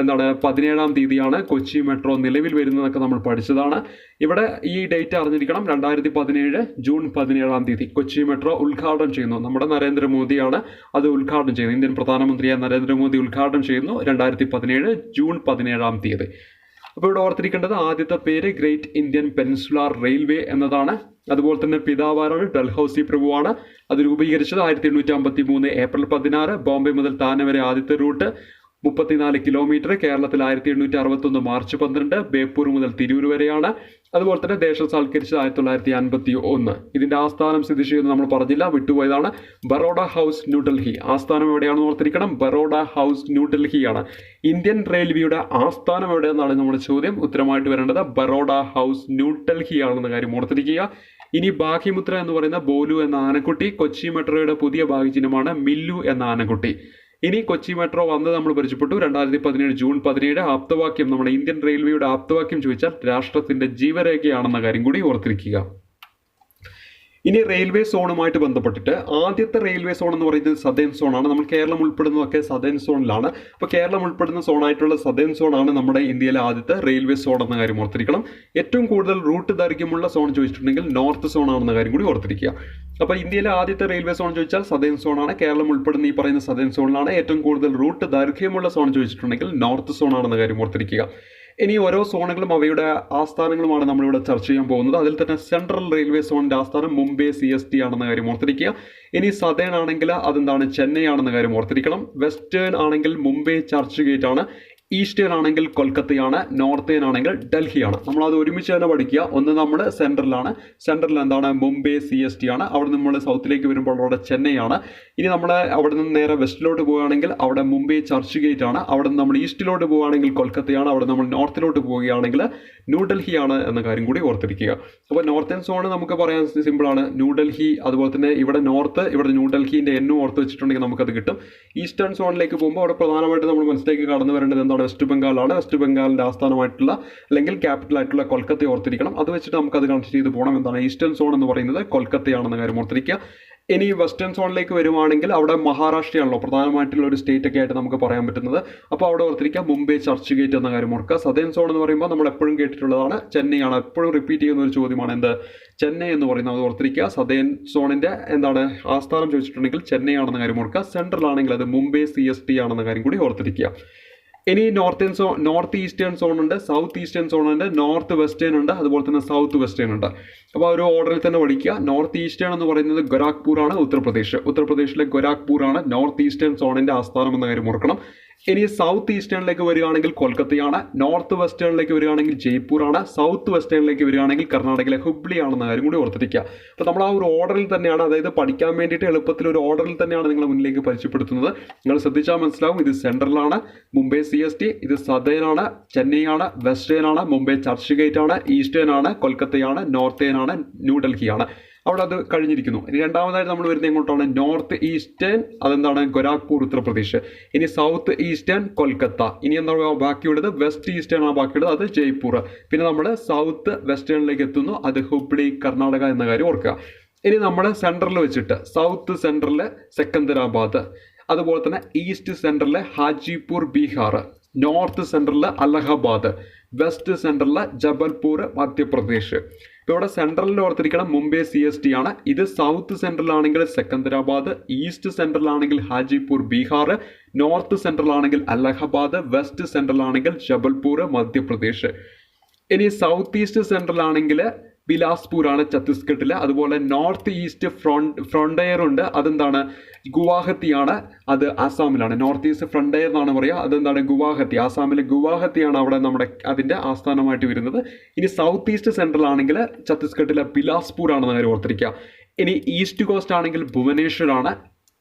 17 കൊച്ചി മെട്രോ നിലവിൽ വരുന്നതൊക്കെ നമ്മൾ പഠിച്ചതാണ്. ഇവിടെ ഈ ഡേറ്റ് അറിഞ്ഞിരിക്കണം. 2017 ജൂൺ 17 കൊച്ചി മെട്രോ ഉദ്ഘാടനം ചെയ്യുന്നു നമ്മുടെ നരേന്ദ്രമോദിയാണ് അത് ഉദ്ഘാടനം ചെയ്യുന്നത്. ഇന്ത്യൻ പ്രധാനമന്ത്രിയായ നരേന്ദ്രമോദി ഉദ്ഘാടനം ചെയ്യുന്നു 2017 ജൂൺ 17. അപ്പോൾ ഇവിടെ ഓർത്തിരിക്കേണ്ടത് ആദ്യത്തെ പേര് ഗ്രേറ്റ് ഇന്ത്യൻ പെനിൻസുലാർ റെയിൽവേ എന്നതാണ്. അതുപോലെ തന്നെ പിതാവാരാണ്? ഡൽഹൌസി പ്രഭുവാണ്. അത് രൂപീകരിച്ചത് 1853 ഏപ്രിൽ 16. ബോംബെ മുതൽ താനെ വരെ ആദ്യത്തെ റൂട്ട് 34 കിലോമീറ്റർ. കേരളത്തിൽ 1861 മാർച്ച് 12 ബേപ്പൂർ മുതൽ തിരൂർ വരെയാണ്. അതുപോലെ തന്നെ ദേശസാൽക്കരിച്ചത് 1951. ഇതിന്റെ ആസ്ഥാനം സ്ഥിതി ചെയ്യുന്നത് നമ്മൾ പറഞ്ഞില്ല, വിട്ടുപോയതാണ്. ബറോഡ ഹൗസ്, ന്യൂഡൽഹി. ആസ്ഥാനം എവിടെയാണെന്ന് ഓർത്തിരിക്കണം. ബറോഡ ഹൗസ്, ന്യൂഡൽഹിയാണ്. ഇന്ത്യൻ റെയിൽവേയുടെ ആസ്ഥാനം എവിടെയെന്നാണ് നമ്മുടെ ചോദ്യം. ഉത്തരമായിട്ട് വരേണ്ടത് ബറോഡ ഹൗസ്, ന്യൂഡൽഹി ആണെന്ന കാര്യം ഓർത്തിരിക്കുക. ഇനി ഭാഗ്യമുദ്ര എന്ന് പറയുന്ന ബോലു എന്ന ആനക്കുട്ടി. കൊച്ചി മെട്രോയുടെ പുതിയ ഭാഗ്യചിഹ്നമാണ് മില്ലു എന്ന ആനക്കുട്ടി. ഇനി കൊച്ചി മെട്രോ വന്ന് നമ്മൾ പരിചയപ്പെട്ടു. 2017 ജൂൺ 17 ആപ്തവാക്യം, നമ്മുടെ ഇന്ത്യൻ റെയിൽവേയുടെ ആപ്തവാക്യം ചോദിച്ചാൽ രാഷ്ട്രത്തിന്റെ ജീവരേഖയാണെന്ന കാര്യം കൂടി ഓർത്തിരിക്കുക. ഇനി റെയിൽവേ സോണുമായിട്ട് ബന്ധപ്പെട്ടിട്ട് ആദ്യത്തെ റെയിൽവേ സോൺ എന്ന് പറയുന്നത് സദേൺ സോണാണ്. നമ്മൾ കേരളം ഉൾപ്പെടുന്നതൊക്കെ സദേൺ സോണിലാണ്. അപ്പോൾ കേരളം ഉൾപ്പെടുന്ന സോണായിട്ടുള്ള സദേൺ സോണാണ് നമ്മുടെ ഇന്ത്യയിലെ ആദ്യത്തെ റെയിൽവേ സോൺ എന്ന കാര്യം ഓർത്തിരിക്കണം. ഏറ്റവും കൂടുതൽ റൂട്ട് ദൈർഘ്യമുള്ള സോൺ ചോദിച്ചിട്ടുണ്ടെങ്കിൽ നോർത്ത് സോൺ ആണെന്ന കാര്യം കൂടി ഓർത്തിരിക്കുക. അപ്പോൾ ഇന്ത്യയിലെ ആദ്യത്തെ റെയിൽവേ സോൺ ചോദിച്ചാൽ സദേൺ സോണാണ്. കേരളം ഉൾപ്പെടുന്ന ഈ പറയുന്ന സദേൺ സോണിലാണ്. ഏറ്റവും കൂടുതൽ റൂട്ട് ദൈർഘ്യമുള്ള സോൺ ചോദിച്ചിട്ടുണ്ടെങ്കിൽ നോർത്ത് സോൺ ആണെന്ന കാര്യം ഓർത്തിരിക്കുക. ഇനി ഓരോ സോണുകളും അവയുടെ ആസ്ഥാനങ്ങളുമാണ് നമ്മളിവിടെ ചർച്ച ചെയ്യാൻ പോകുന്നത്. അതിൽ തന്നെ സെൻട്രൽ റെയിൽവേ സോണിന്റെ ആസ്ഥാനം മുംബൈ CST ആണെന്ന കാര്യം ഓർത്തിരിക്കുക. ഇനി സദേൺ ആണെങ്കിൽ അതെന്താണ്, ചെന്നൈ ആണെന്ന കാര്യം ഓർത്തിരിക്കണം. വെസ്റ്റേൺ ആണെങ്കിൽ മുംബൈ ചർച്ച് ഗേറ്റ് ആണ്. ഈസ്റ്റേൺ ആണെങ്കിൽ കൊൽക്കത്തയാണ്. നോർത്തേൺ ആണെങ്കിൽ ഡൽഹിയാണ്. നമ്മളത് ഒരുമിച്ച് തന്നെ പഠിക്കുക. ഒന്ന് നമ്മൾ സെൻട്രലാണ്. സെൻട്രൽ എന്താണ്, മുംബൈ CST ആണ്. അവിടെ നമ്മൾ സൗത്തിലേക്ക് വരുമ്പോൾ അവിടെ ചെന്നൈ ആണ്. ഇനി നമ്മൾ അവിടെ നിന്ന് നേരെ വെസ്റ്റിലോട്ട് പോവുകയാണെങ്കിൽ അവിടെ മുംബൈ ചർച്ച് ഗേറ്റ് ആണ്. അവിടെ നിന്ന് നമ്മൾ ഈസ്റ്റിലോട്ട് പോവുകയാണെങ്കിൽ കൊൽക്കത്തയാണ്. അവിടെ നമ്മൾ നോർത്തിലോട്ട് പോവുകയാണെങ്കിൽ ന്യൂഡൽഹിയാണ് എന്ന കാര്യം കൂടി ഓർത്തിരിക്കുക. അപ്പോൾ നോർത്തേൺ സോൺ നമുക്ക് പറയാൻ സിമ്പിളാണ്, ന്യൂഡൽഹി. അതുപോലെ തന്നെ ഇവിടെ നോർത്ത്, ഇവിടെ ന്യൂഡൽഹിൻ്റെ എന്നും ഓർത്ത് വെച്ചിട്ടുണ്ടെങ്കിൽ നമുക്കത് കിട്ടും. ഈസ്റ്റേൺ സോണിലേക്ക് പോകുമ്പോൾ അവിടെ പ്രധാനമായിട്ട് നമ്മൾ മനസ്സിലേക്ക് കടന്നു വരേണ്ടത് എന്താണ്, വെസ്റ്റ് ബംഗാളാണ്. വെസ്റ്റ് ബംഗാളിൻ്റെ ആസ്ഥാനമായിട്ടുള്ള അല്ലെങ്കിൽ ക്യാപിറ്റൽ ആയിട്ടുള്ള കൊൽക്കത്ത ഓർത്തിരിക്കണം. അത് വെച്ചിട്ട് നമുക്കത് കണക്ട് ചെയ്ത് പോകണം. എന്താണ് ഈസ്റ്റേൺ സോൺ എന്ന് പറയുന്നത് കൊൽക്കത്തയാണെന്ന കാര്യം ഓർത്തിരിക്കുക. ഇനി വെസ്റ്റേൺ സോണിലേക്ക് വരുവാണെങ്കിൽ അവിടെ മഹാരാഷ്ട്രയാണല്ലോ പ്രധാനമായിട്ടുള്ള ഒരു സ്റ്റേറ്റ് ഒക്കെ ആയിട്ട് നമുക്ക് പറയാൻ പറ്റുന്നത്. അപ്പോൾ അവിടെ ഓർത്തിരിക്കുക മുംബൈ ചർച്ച് ഗേറ്റ് എന്ന കാര്യം ഓർക്കുക. സദേൺ സോൺ എന്ന് പറയുമ്പോൾ നമ്മൾ എപ്പോഴും കേട്ടിട്ടുള്ളതാണ്, ചെന്നൈയാണ്. എപ്പോഴും റിപ്പീറ്റ് ചെയ്യുന്ന ഒരു ചോദ്യമാണ് എന്ത്, ചെന്നൈ എന്ന് പറയുന്നത്. അത് ഓർത്തിരിക്കുക. സദേൺ സോണിന്റെ എന്താണ് ആസ്ഥാനം ചോദിച്ചിട്ടുണ്ടെങ്കിൽ ചെന്നൈ ആണെന്ന കാര്യം ഓർക്കുക. സെൻട്രൽ ആണെങ്കിൽ അത് മുംബൈ CST ആണെന്ന കാര്യം കൂടി ഓർത്തിരിക്കുക. ഇനി നോർത്ത് ഈസ്റ്റേൺ സോൺ ഉണ്ട്, സൗത്ത് ഈസ്റ്റേൺ സോൺ ഉണ്ട്, നോർത്ത് വെസ്റ്റേൺ ഉണ്ട്, അതുപോലെ തന്നെ സൗത്ത് വെസ്റ്റേൺ ഉണ്ട്. അപ്പോൾ ഒരു ഓർഡറിൽ തന്നെ പഠിക്കുക. നോർത്ത് ഈസ്റ്റേൺ എന്ന് പറയുന്നത് ഗോരഖ്പൂർ ആണ്, ഉത്തർപ്രദേശിലെ ഗോരഖ്പൂർ ആണ് നോർത്ത് ഈസ്റ്റേൺ സോണിന്റെ ആസ്ഥാനം എന്ന കാര്യം ഓർക്കണം. ഇനി സൗത്ത് ഈസ്റ്റേണിലേക്ക് വരികയാണെങ്കിൽ കൊൽക്കത്തയാണ്. നോർത്ത് വെസ്റ്റേണിലേക്ക് വരികയാണെങ്കിൽ ജയ്പൂർ ആണ്. സൗത്ത് വെസ്റ്റേണിലേക്ക് വരികയാണെങ്കിൽ കർണാടകയിലെ ഹുബ്ലി ആണെന്ന കാര്യം കൂടി ഓർത്തിരിക്കുക. അപ്പോൾ നമ്മൾ ആ ഒരു ഓർഡറിൽ തന്നെയാണ്, അതായത് പഠിക്കാൻ വേണ്ടിയിട്ട് എളുപ്പത്തിൽ ഒരു ഓർഡറിൽ തന്നെയാണ് നിങ്ങളെ മുന്നിലേക്ക് പരിചയപ്പെടുത്തുന്നത്. നിങ്ങൾ ശ്രദ്ധിച്ചാൽ മനസ്സിലാവും. ഇത് സെൻട്രലാണ് മുംബൈ CST, ഇത് സദേൺ ആണ് ചെന്നൈ ആണ്, വെസ്റ്റേൺ ആണ് മുംബൈ ചർച്ച് ഗേറ്റ് ആണ്, ഈസ്റ്റേൺ ആണ് കൊൽക്കത്തയാണ്, നോർത്തേൺ ആണ് ന്യൂഡൽഹിയാണ്. അവിടെ അത് കഴിഞ്ഞിരിക്കുന്നു. ഇനി രണ്ടാമതായിട്ട് നമ്മൾ വരുന്നത് എങ്ങോട്ടാണ്, നോർത്ത് ഈസ്റ്റേൺ, അതെന്താണ് ഗോരഖ്പൂർ ഉത്തർപ്രദേശ്. ഇനി സൗത്ത് ഈസ്റ്റേൺ കൊൽക്കത്ത. ഇനി എന്താ ബാക്കിയുള്ളത്, വെസ്റ്റ് ഈസ്റ്റേൺ ആണ് ബാക്കിയുള്ളത്, അത് ജയ്പൂർ. പിന്നെ നമ്മൾ സൗത്ത് വെസ്റ്റേണിലേക്ക് എത്തുന്നു, അത് ഹുബ്ലി കർണാടക എന്ന കാര്യം ഓർക്കുക. ഇനി നമ്മൾ സെൻട്രലിൽ വെച്ചിട്ട് സൗത്ത് സെൻട്രലിൽ സെക്കന്ദരാബാദ്, അതുപോലെ തന്നെ ഈസ്റ്റ് സെൻട്രലിലെ ഹാജിപൂർ ബീഹാർ, നോർത്ത് സെൻട്രലിൽ അലഹബാദ്, വെസ്റ്റ് സെൻട്രലിൽ ജബൽപൂർ മധ്യപ്രദേശ്. ഇപ്പോൾ ഇവിടെ സെൻട്രലിൽ ഓർത്തിരിക്കണം മുംബൈ CST ആണ്. ഇത് സൗത്ത് സെൻട്രൽ ആണെങ്കിൽ സെക്കന്ദരാബാദ്, ഈസ്റ്റ് സെൻട്രൽ ആണെങ്കിൽ ഹാജിപൂർ ബീഹാർ, നോർത്ത് സെൻട്രൽ ആണെങ്കിൽ അലഹബാദ്, വെസ്റ്റ് സെൻട്രൽ ആണെങ്കിൽ ജബൽപൂർ മധ്യപ്രദേശ്. ഇനി സൗത്ത് ഈസ്റ്റ് സെൻട്രൽ ആണെങ്കിൽ ബിലാസ്പൂർ ആണ് ഛത്തീസ്ഗഡിൽ. അതുപോലെ നോർത്ത് ഈസ്റ്റ് ഫ്രോണ്ടയർ ഉണ്ട്, അതെന്താണ് ഗുവാഹത്തിയാണ്, അത് ആസാമിലാണ്. നോർത്ത് ഈസ്റ്റ് ഫ്രോണ്ടയർ എന്നാണ് പറയുക, അതെന്താണ് ഗുവാഹത്തി, ആസാമിലെ ഗുവാഹത്തിയാണ് അവിടെ നമ്മുടെ അതിൻ്റെ ആസ്ഥാനമായിട്ട് വരുന്നത്. ഇനി സൗത്ത് ഈസ്റ്റ് സെൻട്രൽ ആണെങ്കിൽ ഛത്തീസ്ഗഡിലെ ബിലാസ്പൂർ ആണെന്ന് കാര്യം ഓർത്തിരിക്കുക. ഇനി ഈസ്റ്റ് കോസ്റ്റ് ആണെങ്കിൽ ഭുവനേശ്വർ ആണ്.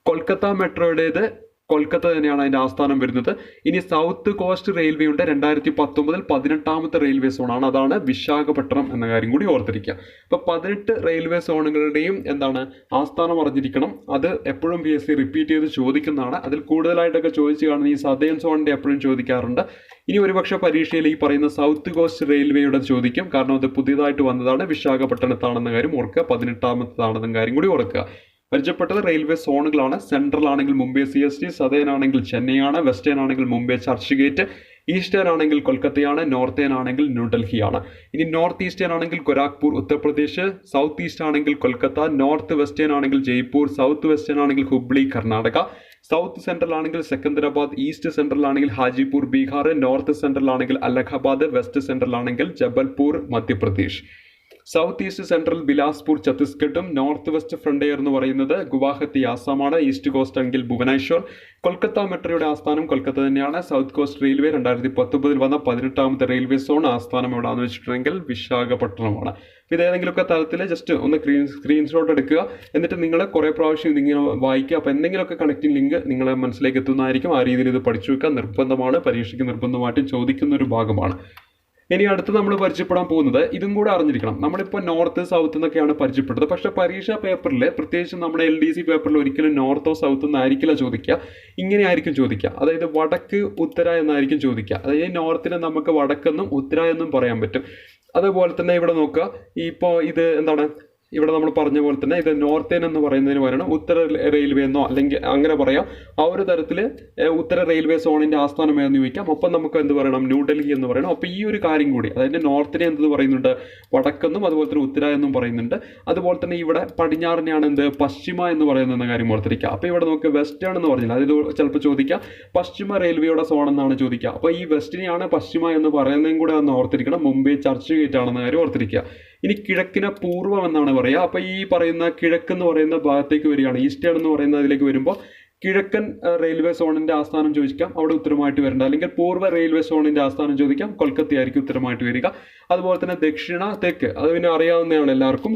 കൊൽക്കത്ത മെട്രോയുടേത് കൊൽക്കത്ത തന്നെയാണ് അതിൻ്റെ ആസ്ഥാനം വരുന്നത്. ഇനി സൗത്ത് കോസ്റ്റ് റെയിൽവേ ഉണ്ട്, 2019 18ാമത്തെ റെയിൽവേ സോണാണ്, അതാണ് വിശാഖപട്ടണം എന്ന കാര്യം കൂടി ഓർത്തിരിക്കുക. അപ്പോൾ 18 റെയിൽവേ സോണുകളുടെയും എന്താണ് ആസ്ഥാനം അറിഞ്ഞിരിക്കണം. അത് എപ്പോഴും PSC റിപ്പീറ്റ് ചെയ്ത് ചോദിക്കുന്നതാണ്. അതിൽ കൂടുതലായിട്ടൊക്കെ ചോദിച്ചു കാണുന്ന ഈ സദേൺ സോണിൻ്റെ എപ്പോഴും ചോദിക്കാറുണ്ട്. ഇനി ഒരുപക്ഷെ പരീക്ഷയിൽ ഈ പറയുന്ന സൗത്ത് കോസ്റ്റ് റെയിൽവേയുടെ ചോദിക്കും, കാരണം അത് പുതിയതായിട്ട് വന്നതാണ്, വിശാഖപട്ടണത്താണെന്ന കാര്യം ഓർക്കുക, 18ാമത്തേതാണെന്ന കാര്യം കൂടി ഓർക്കുക. പരിചയപ്പെട്ടത് റെയിൽവേ സോണുകളാണ്. സെൻട്രൽ ആണെങ്കിൽ മുംബൈ CST, സദേൺ ആണെങ്കിൽ ചെന്നൈ ആണ്, വെസ്റ്റേൺ ആണെങ്കിൽ മുംബൈ ചർച്ച് ഗേറ്റ്, ഈസ്റ്റേൺ ആണെങ്കിൽ കൊൽക്കത്തയാണ്, നോർത്തേൺ ആണെങ്കിൽ ന്യൂഡൽഹിയാണ്. ഇനി നോർത്ത് ഈസ്റ്റേൺ ആണെങ്കിൽ ഗോരഖ്പൂർ ഉത്തർപ്രദേശ്, സൗത്ത് ഈസ്റ്റ് ആണെങ്കിൽ കൊൽക്കത്ത, നോർത്ത് വെസ്റ്റേൺ ആണെങ്കിൽ ജയ്പൂർ, സൗത്ത് വെസ്റ്റേൺ ആണെങ്കിൽ ഹുബ്ലി കർണാടക, സൗത്ത് സെൻട്രൽ ആണെങ്കിൽ സെക്കന്ദരാബാദ്, ഈസ്റ്റ് സെൻട്രൽ ആണെങ്കിൽ ഹാജിപൂർ ബീഹാർ, നോർത്ത് സെൻട്രൽ ആണെങ്കിൽ അലഹബാദ്, വെസ്റ്റ് സെൻട്രൽ ആണെങ്കിൽ Jabalpur Madhya Pradesh. South east central Bilaspur ഛത്തീസ്ഗഡും, നോർത്ത് വെസ്റ്റ് ഫ്രണ്ടിയർ എന്ന് പറയുന്നത് ഗുവാഹത്തി ആസാമാണ്, ഈസ്റ്റ് കോസ്റ്റ് എങ്കിൽ ഭുവനേശ്വർ. കൊൽക്കത്ത മെട്രോയുടെ ആസ്ഥാനം കൊൽക്കത്ത തന്നെയാണ്. സൗത്ത് കോസ്റ്റ് റെയിൽവേ 2019 വന്ന 18ാമത്തെ റെയിൽവേ സോൺ ആസ്ഥാനം എവിടെയാണെന്ന് വെച്ചിട്ടുണ്ടെങ്കിൽ വിശാഖപട്ടണമാണ്. ഇത് ഏതെങ്കിലുമൊക്കെ തരത്തിൽ ജസ്റ്റ് ഒന്ന് സ്ക്രീൻഷോട്ട് എടുക്കുക, എന്നിട്ട് നിങ്ങൾ കുറേ പ്രാവശ്യം ഇതിങ്ങനെ വായിക്കുക. അപ്പോൾ എന്തെങ്കിലുമൊക്കെ കണക്റ്റിംഗ് ലിങ്ക് നിങ്ങളെ മനസ്സിലേക്ക് എത്തുന്നതായിരിക്കും. ആ രീതിയിൽ ഇത് പഠിച്ചു വെക്കാൻ നിർബന്ധമാണ്, പരീക്ഷയ്ക്ക് നിർബന്ധമായിട്ടും ചോദിക്കുന്ന ഒരു ഭാഗമാണ്. ഇനി അടുത്ത് നമ്മൾ പരിചയപ്പെടാൻ പോകുന്നത് ഇതും കൂടെ അറിഞ്ഞിരിക്കണം. നമ്മളിപ്പോൾ നോർത്ത് സൗത്ത് എന്നൊക്കെയാണ് പരിചയപ്പെട്ടത്. പക്ഷേ പരീക്ഷാ പേപ്പറിൽ പ്രത്യേകിച്ച് നമ്മുടെ LDC പേപ്പറിൽ ഒരിക്കലും നോർത്തോ സൗത്ത് എന്നായിരിക്കില്ല ചോദിക്കുക. ഇങ്ങനെ ആയിരിക്കും ചോദിക്കുക. അതായത് വടക്ക് ഉത്തര എന്നായിരിക്കും ചോദിക്കുക. അതായത് നോർത്തിന് നമുക്ക് വടക്കെന്നും ഉത്തര എന്നും പറയാൻ പറ്റും. അതുപോലെ തന്നെ ഇവിടെ നോക്കുക, ഇപ്പോൾ ഇത് എന്താണ്, ഇവിടെ നമ്മൾ പറഞ്ഞ പോലെ തന്നെ ഇത് നോർത്തേൺ എന്ന് പറയുന്നതിന് പകരം ഉത്തര റെയിൽവേ എന്നോ അല്ലെങ്കിൽ അങ്ങനെ പറയാം. ആ ഒരു തരത്തിൽ ഉത്തര റെയിൽവേ സോണിൻ്റെ ആസ്ഥാനം ഏതെന്ന് ചോദിക്കാം. അപ്പം നമുക്ക് എന്ത് പറയണം, ന്യൂഡൽഹി എന്ന് പറയണം. അപ്പോൾ ഈ ഒരു കാര്യം കൂടി, അതായത് നോർത്തിനെ എന്ത് പറയുന്നുണ്ട്, വടക്കെന്നും അതുപോലെ തന്നെ ഉത്തര എന്നും പറയുന്നുണ്ട്. അതുപോലെ തന്നെ ഇവിടെ പടിഞ്ഞാറിനെയാണ് എന്ത്, പശ്ചിമ എന്ന് പറയുന്ന കാര്യം ഓർത്തിരിക്കുക. അപ്പോൾ ഇവിടെ നമുക്ക് വെസ്റ്റേൺ എന്ന് പറഞ്ഞില്ല, അതായത് ചിലപ്പോൾ ചോദിക്കുക പശ്ചിമ റെയിൽവേയുടെ സോൺ എന്നാണ് ചോദിക്കുക. അപ്പോൾ ഈ വെസ്റ്റിനെയാണ് പശ്ചിമ എന്ന് പറയുന്നതും കൂടെ ഒന്ന് ഓർത്തിരിക്കണം. മുമ്പേ ചർച്ച ചെയ്തിട്ടാണെന്ന കാര്യം ഓർത്തിരിക്കുക. ഇനി കിഴക്കിനെ പൂർവ്വം എന്നാണ് പറയുക. അപ്പോൾ ഈ പറയുന്ന കിഴക്കെന്ന് പറയുന്ന ഭാഗത്തേക്ക് വരികയാണ്, ഈസ്റ്റേൺ എന്ന് പറയുന്നതിലേക്ക് വരുമ്പോൾ കിഴക്കൻ റെയിൽവേ സോണിൻ്റെ ആസ്ഥാനം ചോദിക്കാം, അവിടെ ഉത്തരമായിട്ട് വരേണ്ട. അല്ലെങ്കിൽ പൂർവ്വ റെയിൽവേ സോണിൻ്റെ ആസ്ഥാനം ചോദിക്കാം, കൊൽക്കത്തയായിരിക്കും ഉത്തരമായിട്ട് വരിക. അതുപോലെ തന്നെ ദക്ഷിണ തെക്ക്, അത് പിന്നെ അറിയാവുന്നതാണ് എല്ലാവർക്കും.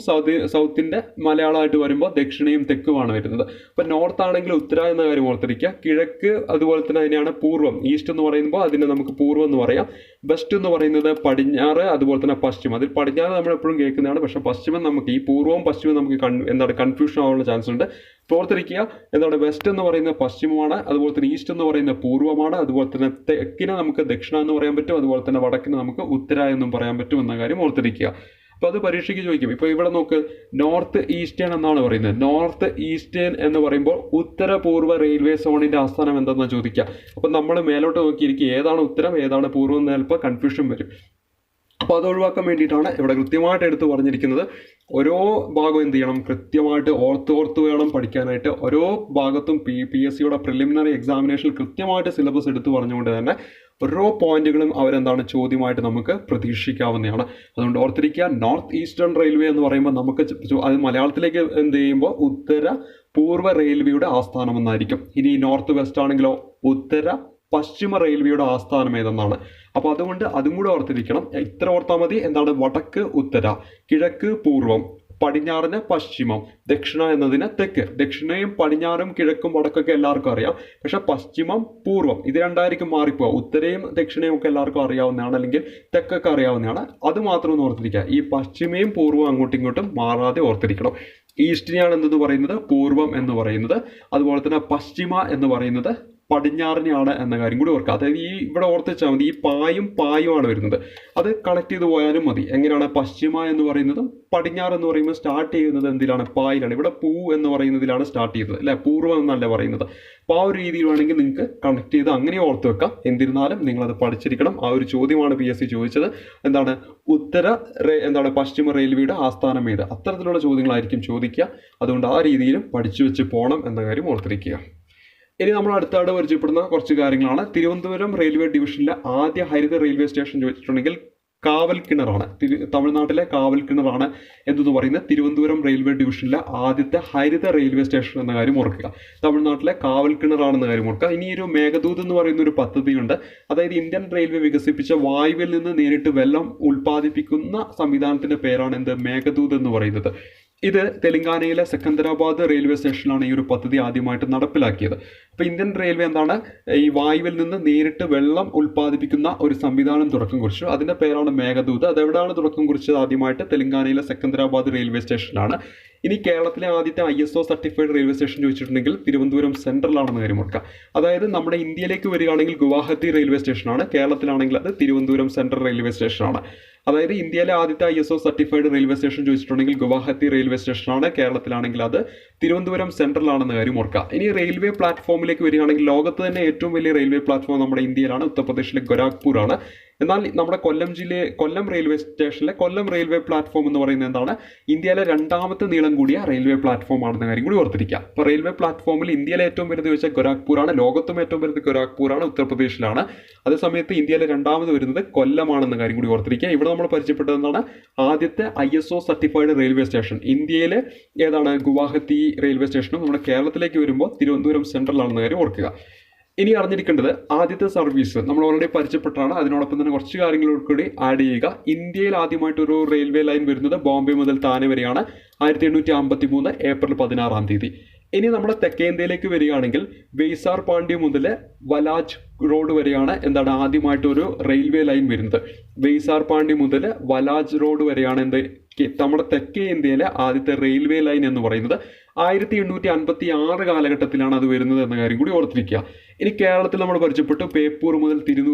സൗത്തിൻ്റെ മലയാളമായിട്ട് വരുമ്പോൾ ദക്ഷിണയും തെക്കുമാണ് വരുന്നത്. അപ്പോൾ നോർത്ത് ആണെങ്കിൽ ഉത്തര എന്ന കാര്യം ഓർത്തിരിക്കുക. കിഴക്ക് അതുപോലെ തന്നെ അതിനെയാണ് പൂർവ്വം, ഈസ്റ്റ് എന്ന് പറയുമ്പോൾ അതിനെ നമുക്ക് പൂർവ്വം എന്ന് പറയാം. വെസ്റ്റ് എന്ന് പറയുന്നത് പടിഞ്ഞാറ്, അതുപോലെ തന്നെ പശ്ചിമം. അതിൽ പടിഞ്ഞാറ് നമ്മൾ എപ്പോഴും കേൾക്കുന്നതാണ്, പക്ഷേ പശ്ചിമം നമുക്ക് ഈ പൂർവ്വവും പശ്ചിമവും നമുക്ക് കൺഫ്യൂഷൻ ആവാനുള്ള ചാൻസ് ഉണ്ട്. ഓർത്തിരിക്കുക, എന്താണ്, വെസ്റ്റ് എന്ന് പറയുന്നത് പശ്ചിമമാണ്, അതുപോലെ തന്നെ ഈസ്റ്റ് എന്ന് പറയുന്നത് പൂർവ്വമാണ്, അതുപോലെ തന്നെ തെക്കിനെ നമുക്ക് ദക്ഷിണ എന്ന് പറയാൻ പറ്റും, അതുപോലെ തന്നെ വടക്കിന് നമുക്ക് ഉത്തര എന്നും പറയാൻ പറ്റും എന്ന കാര്യം ഓർത്തിരിക്കുക. അപ്പോൾ അത് പരീക്ഷയ്ക്ക് ചോദിക്കും. ഇപ്പോൾ ഇവിടെ നോക്ക്, നോർത്ത് ഈസ്റ്റേൺ എന്നാണ് പറയുന്നത്. നോർത്ത് ഈസ്റ്റേൺ എന്ന് പറയുമ്പോൾ ഉത്തര പൂർവ്വ റെയിൽവേ സോണിൻ്റെ ആസ്ഥാനം എന്താണെന്ന് ചോദിക്കുക. അപ്പം നമ്മൾ മേലോട്ട് നോക്കിയിരിക്കുക, ഏതാണ് ഉത്തരം ഏതാണ് പൂർവ്വം എന്ന് ചിലപ്പോൾ കൺഫ്യൂഷൻ വരും. അപ്പോൾ അത് ഒഴിവാക്കാൻ വേണ്ടിയിട്ടാണ് ഇവിടെ കൃത്യമായിട്ട് എടുത്ത് പറഞ്ഞിരിക്കുന്നത്. ഓരോ ഭാഗം എന്ത് ചെയ്യണം, കൃത്യമായിട്ട് ഓർത്ത് വേണം പഠിക്കാനായിട്ട്. ഓരോ ഭാഗത്തും PSCയുടെ പ്രിലിമിനറി എക്സാമിനേഷനിൽ കൃത്യമായിട്ട് സിലബസ് എടുത്ത് പറഞ്ഞുകൊണ്ട് തന്നെ ഓരോ പോയിന്റുകളും അവരെന്താണ് ചോദ്യമായിട്ട് നമുക്ക് പ്രതീക്ഷിക്കാവുന്നതാണ്. അതുകൊണ്ട് ഓർത്തിരിക്കുക, നോർത്ത് ഈസ്റ്റേൺ റെയിൽവേ എന്ന് പറയുമ്പോൾ നമുക്ക് അത് മലയാളത്തിലേക്ക് എന്ത് ചെയ്യുമ്പോൾ ഉത്തര പൂർവ്വ റെയിൽവേയുടെ ആസ്ഥാനം എന്നായിരിക്കും. ഇനി നോർത്ത് വെസ്റ്റ് ആണെങ്കിലോ ഉത്തര പശ്ചിമ റെയിൽവേയുടെ ആസ്ഥാനം ഏതെന്നാണ്. അപ്പോൾ അതുകൊണ്ട് അതും കൂടെ ഓർത്തിരിക്കണം. ഇത്ര ഓർത്താൽ മതി. എന്താണ്, വടക്ക് ഉത്തര, കിഴക്ക് പൂർവ്വം, പടിഞ്ഞാറിന് പശ്ചിമം, ദക്ഷിണ എന്നതിന് തെക്ക്. ദക്ഷിണയും പടിഞ്ഞാറും കിഴക്കും വടക്കൊക്കെ എല്ലാവർക്കും അറിയാം, പക്ഷെ പശ്ചിമം പൂർവ്വം ഇത് രണ്ടായിരിക്കും മാറിപ്പോവുക. ഉത്തരയും ദക്ഷിണയും ഒക്കെ എല്ലാവർക്കും അറിയാവുന്നതാണ്, അല്ലെങ്കിൽ തെക്കൊക്കെ അറിയാവുന്നതാണ്. അത് മാത്രം ഒന്ന് ഓർത്തിരിക്കുക. ഈ പശ്ചിമയും പൂർവ്വം അങ്ങോട്ടും ഇങ്ങോട്ടും മാറാതെ ഓർത്തിരിക്കണം. ഈസ്റ്റിനെയാണ് എന്തെന്ന് പറയുന്നത്, പൂർവ്വം എന്ന് പറയുന്നത്. അതുപോലെ തന്നെ പശ്ചിമ എന്ന് പറയുന്നത് പടിഞ്ഞാറിനെയാണ് എന്ന കാര്യം കൂടി ഓർക്കുക. അതായത് ഈ ഇവിടെ ഓർത്തിച്ചാൽ മതി, ഈ പായുമാണ് വരുന്നത്. അത് കണക്ട് ചെയ്ത് പോയാലും മതി. എങ്ങനെയാണ്, പശ്ചിമ എന്ന് പറയുന്നതും പടിഞ്ഞാറ് എന്ന് പറയുമ്പോൾ സ്റ്റാർട്ട് ചെയ്യുന്നത് എന്തിലാണ്, പായിലാണ്. ഇവിടെ പൂ എന്ന് പറയുന്നതിലാണ് സ്റ്റാർട്ട് ചെയ്യുന്നത്, അല്ലേ, പൂർവ്വം എന്നല്ല പറയുന്നത്. അപ്പോൾ ആ ഒരു രീതിയിൽ വേണമെങ്കിൽ നിങ്ങൾക്ക് കണക്ട് ചെയ്ത് അങ്ങനെ ഓർത്ത് വെക്കാം. എന്നിരുന്നാലും നിങ്ങളത് പഠിച്ചിരിക്കണം. ആ ഒരു ചോദ്യമാണ് PSC ചോദിച്ചത്. എന്താണ്, പശ്ചിമ റെയിൽവേയുടെ ആസ്ഥാനം ഏത്? അത്തരത്തിലുള്ള ചോദ്യങ്ങളായിരിക്കും ചോദിക്കുക. അതുകൊണ്ട് ആ രീതിയിലും പഠിച്ചു വെച്ച് പോകണം എന്ന കാര്യം ഓർത്തിരിക്കുക. ഇനി നമ്മൾ അടുത്തായിട്ട് പരിചയപ്പെടുന്ന കുറച്ച് കാര്യങ്ങളാണ്. തിരുവനന്തപുരം റെയിൽവേ ഡിവിഷനിലെ ആദ്യ ഹരിത റെയിൽവേ സ്റ്റേഷൻ ചോദിച്ചിട്ടുണ്ടെങ്കിൽ കാവൽക്കിണറാണ്. തമിഴ്നാട്ടിലെ കാവൽക്കിണറാണ് എന്തെന്ന് പറയുന്നത് തിരുവനന്തപുരം റെയിൽവേ ഡിവിഷനിലെ ആദ്യത്തെ ഹരിത റെയിൽവേ സ്റ്റേഷൻ എന്ന കാര്യം ഓർക്കുക. തമിഴ്നാട്ടിലെ കാവൽക്കിണറാണെന്ന കാര്യം ഓർക്കുക. ഇനി ഒരു മേഘദൂത് എന്ന് പറയുന്ന ഒരു പദ്ധതിയുണ്ട്. അതായത് ഇന്ത്യൻ റെയിൽവേ വികസിപ്പിച്ച വായുവിൽ നിന്ന് നേരിട്ട് വെള്ളം ഉൽപ്പാദിപ്പിക്കുന്ന സംവിധാനത്തിന്റെ പേരാണ് എന്ത്, മേഘദൂത് എന്ന് പറയുന്നത്. ഇത് തെലങ്കാനയിലെ സെക്കന്ദരാബാദ് റെയിൽവേ സ്റ്റേഷനിലാണ് ഈ ഒരു പദ്ധതി ആദ്യമായിട്ട് നടപ്പിലാക്കിയത്. അപ്പോൾ ഇന്ത്യൻ റെയിൽവേ എന്താണ്, ഈ വായുവിൽ നിന്ന് നേരിട്ട് വെള്ളം ഉൽപ്പാദിപ്പിക്കുന്ന ഒരു സംവിധാനം തുടക്കം കുറിച്ചു. അതിൻ്റെ പേരാണ് മേഘദൂത്. അതെവിടെയാണ് തുടക്കം കുറിച്ചത്? ആദ്യമായിട്ട് തെലങ്കാനയിലെ സെക്കന്ദരാബാദ് റെയിൽവേ സ്റ്റേഷനിലാണ്. ഇനി കേരളത്തിലെ ആദ്യത്തെ ISO സർട്ടിഫൈഡ് റെയിൽവേ സ്റ്റേഷൻ ചോദിച്ചിട്ടുണ്ടെങ്കിൽ തിരുവനന്തപുരം സെൻട്രലാണെന്ന് കാര്യം ഓർക്കുക. അതായത് നമ്മുടെ ഇന്ത്യയിലേക്ക് വരികയാണെങ്കിൽ ഗുവാഹത്തി റെയിൽവേ സ്റ്റേഷനാണ്, കേരളത്തിലാണെങ്കിൽ അത് തിരുവനന്തപുരം സെൻട്രൽ റെയിൽവേ സ്റ്റേഷനാണ്. അതായത് ഇന്ത്യയിലെ ആദ്യത്തെ ISO സർട്ടിഫൈഡ് റെയിൽവേ സ്റ്റേഷൻ ചോദിച്ചിട്ടുണ്ടെങ്കിൽ ഗുവാഹത്തി റെയിൽവേ സ്റ്റേഷനാണ്, കേരളത്തിലാണെങ്കിൽ അത് തിരുവനന്തപുരം സെൻട്രലാണെന്ന കാര്യം ഓർക്കുക. ഇനി റെയിൽവേ പ്ലാറ്റ്ഫോമിലേക്ക് വരികയാണെങ്കിൽ ലോകത്ത് തന്നെ ഏറ്റവും വലിയ റെയിൽവേ പ്ലാറ്റ്ഫോം നമ്മുടെ ഇന്ത്യയിലാണ്, ഉത്തർപ്രദേശിലെ ഗോരഖ്പൂർ ആണ്. എന്നാൽ നമ്മുടെ കൊല്ലം റെയിൽവേ സ്റ്റേഷനിലെ കൊല്ലം റെയിൽവേ പ്ലാറ്റ്ഫോം എന്ന് പറയുന്നത് എന്താണ്, ഇന്ത്യയിലെ രണ്ടാമത്തെ നീളം കൂടിയ റെയിൽവേ പ്ലാറ്റ്ഫോം ആണെന്ന കാര്യം കൂടി ഓർത്തിരിക്കുക. അപ്പോൾ റെയിൽവേ പ്ലാറ്റ്ഫോമിൽ ഇന്ത്യയിലെ ഏറ്റവും വലുത് ചോദിച്ചാൽ ഗോരഖ്പൂറാണ്, ലോകത്തും ഏറ്റവും വലുത് ഗോരഖ്പൂറാണ്, ഉത്തർപ്രദേശിലാണ്. അതേസമയത്ത് ഇന്ത്യയിലെ രണ്ടാമത് വരുന്നത് കൊല്ലമാണെന്ന കാര്യം കൂടി ഓർത്തിരിക്കുക. ഇവിടെ നമ്മൾ പരിചയപ്പെട്ടതെന്നാണ് ആദ്യത്തെ ISO സർട്ടിഫൈഡ് റെയിൽവേ സ്റ്റേഷൻ. ഇന്ത്യയിലെ ഏതാണ്, ഗുവാഹത്തി റെയിൽവേ സ്റ്റേഷനും നമ്മുടെ കേരളത്തിലേക്ക് വരുമ്പോൾ തിരുവനന്തപുരം സെൻട്രലാണെന്ന കാര്യം ഓർക്കുക. ഇനി അറിഞ്ഞിരിക്കേണ്ടത് ആദ്യത്തെ സർവീസ് നമ്മൾ ഓൾറെഡി പരിചയപ്പെട്ടാണ്. അതിനോടൊപ്പം തന്നെ കുറച്ച് കാര്യങ്ങൾ കൂടി ആഡ് ചെയ്യുക. ഇന്ത്യയിൽ ആദ്യമായിട്ട് ഒരു റെയിൽവേ ലൈൻ വരുന്നത് ബോംബെ മുതൽ താനെ വരെയാണ് 1853 ഏപ്രിൽ 16-ാം തീയതി. ഇനി നമ്മുടെ തെക്കേ ഇന്ത്യയിലേക്ക് വരികയാണെങ്കിൽ വെയ്സാർ പാണ്ഡ്യ മുതൽ വലാജ് റോഡ് വരെയാണ് എന്താണ് ആദ്യമായിട്ടൊരു റെയിൽവേ ലൈൻ വരുന്നത്. വെയ്സാർ പാണ്ഡ്യ മുതൽ വലാജ് റോഡ് വരെയാണ് നമ്മുടെ തെക്കേ ഇന്ത്യയിലെ ആദ്യത്തെ റെയിൽവേ ലൈൻ എന്ന് പറയുന്നത്. 1856 കാലഘട്ടത്തിലാണ് അത് വരുന്നത് എന്ന കാര്യം കൂടി ഓർത്തിരിക്കുക. ഇനി കേരളത്തിൽ നമ്മൾ പരിചയപ്പെട്ടു ബേപ്പൂർ മുതൽ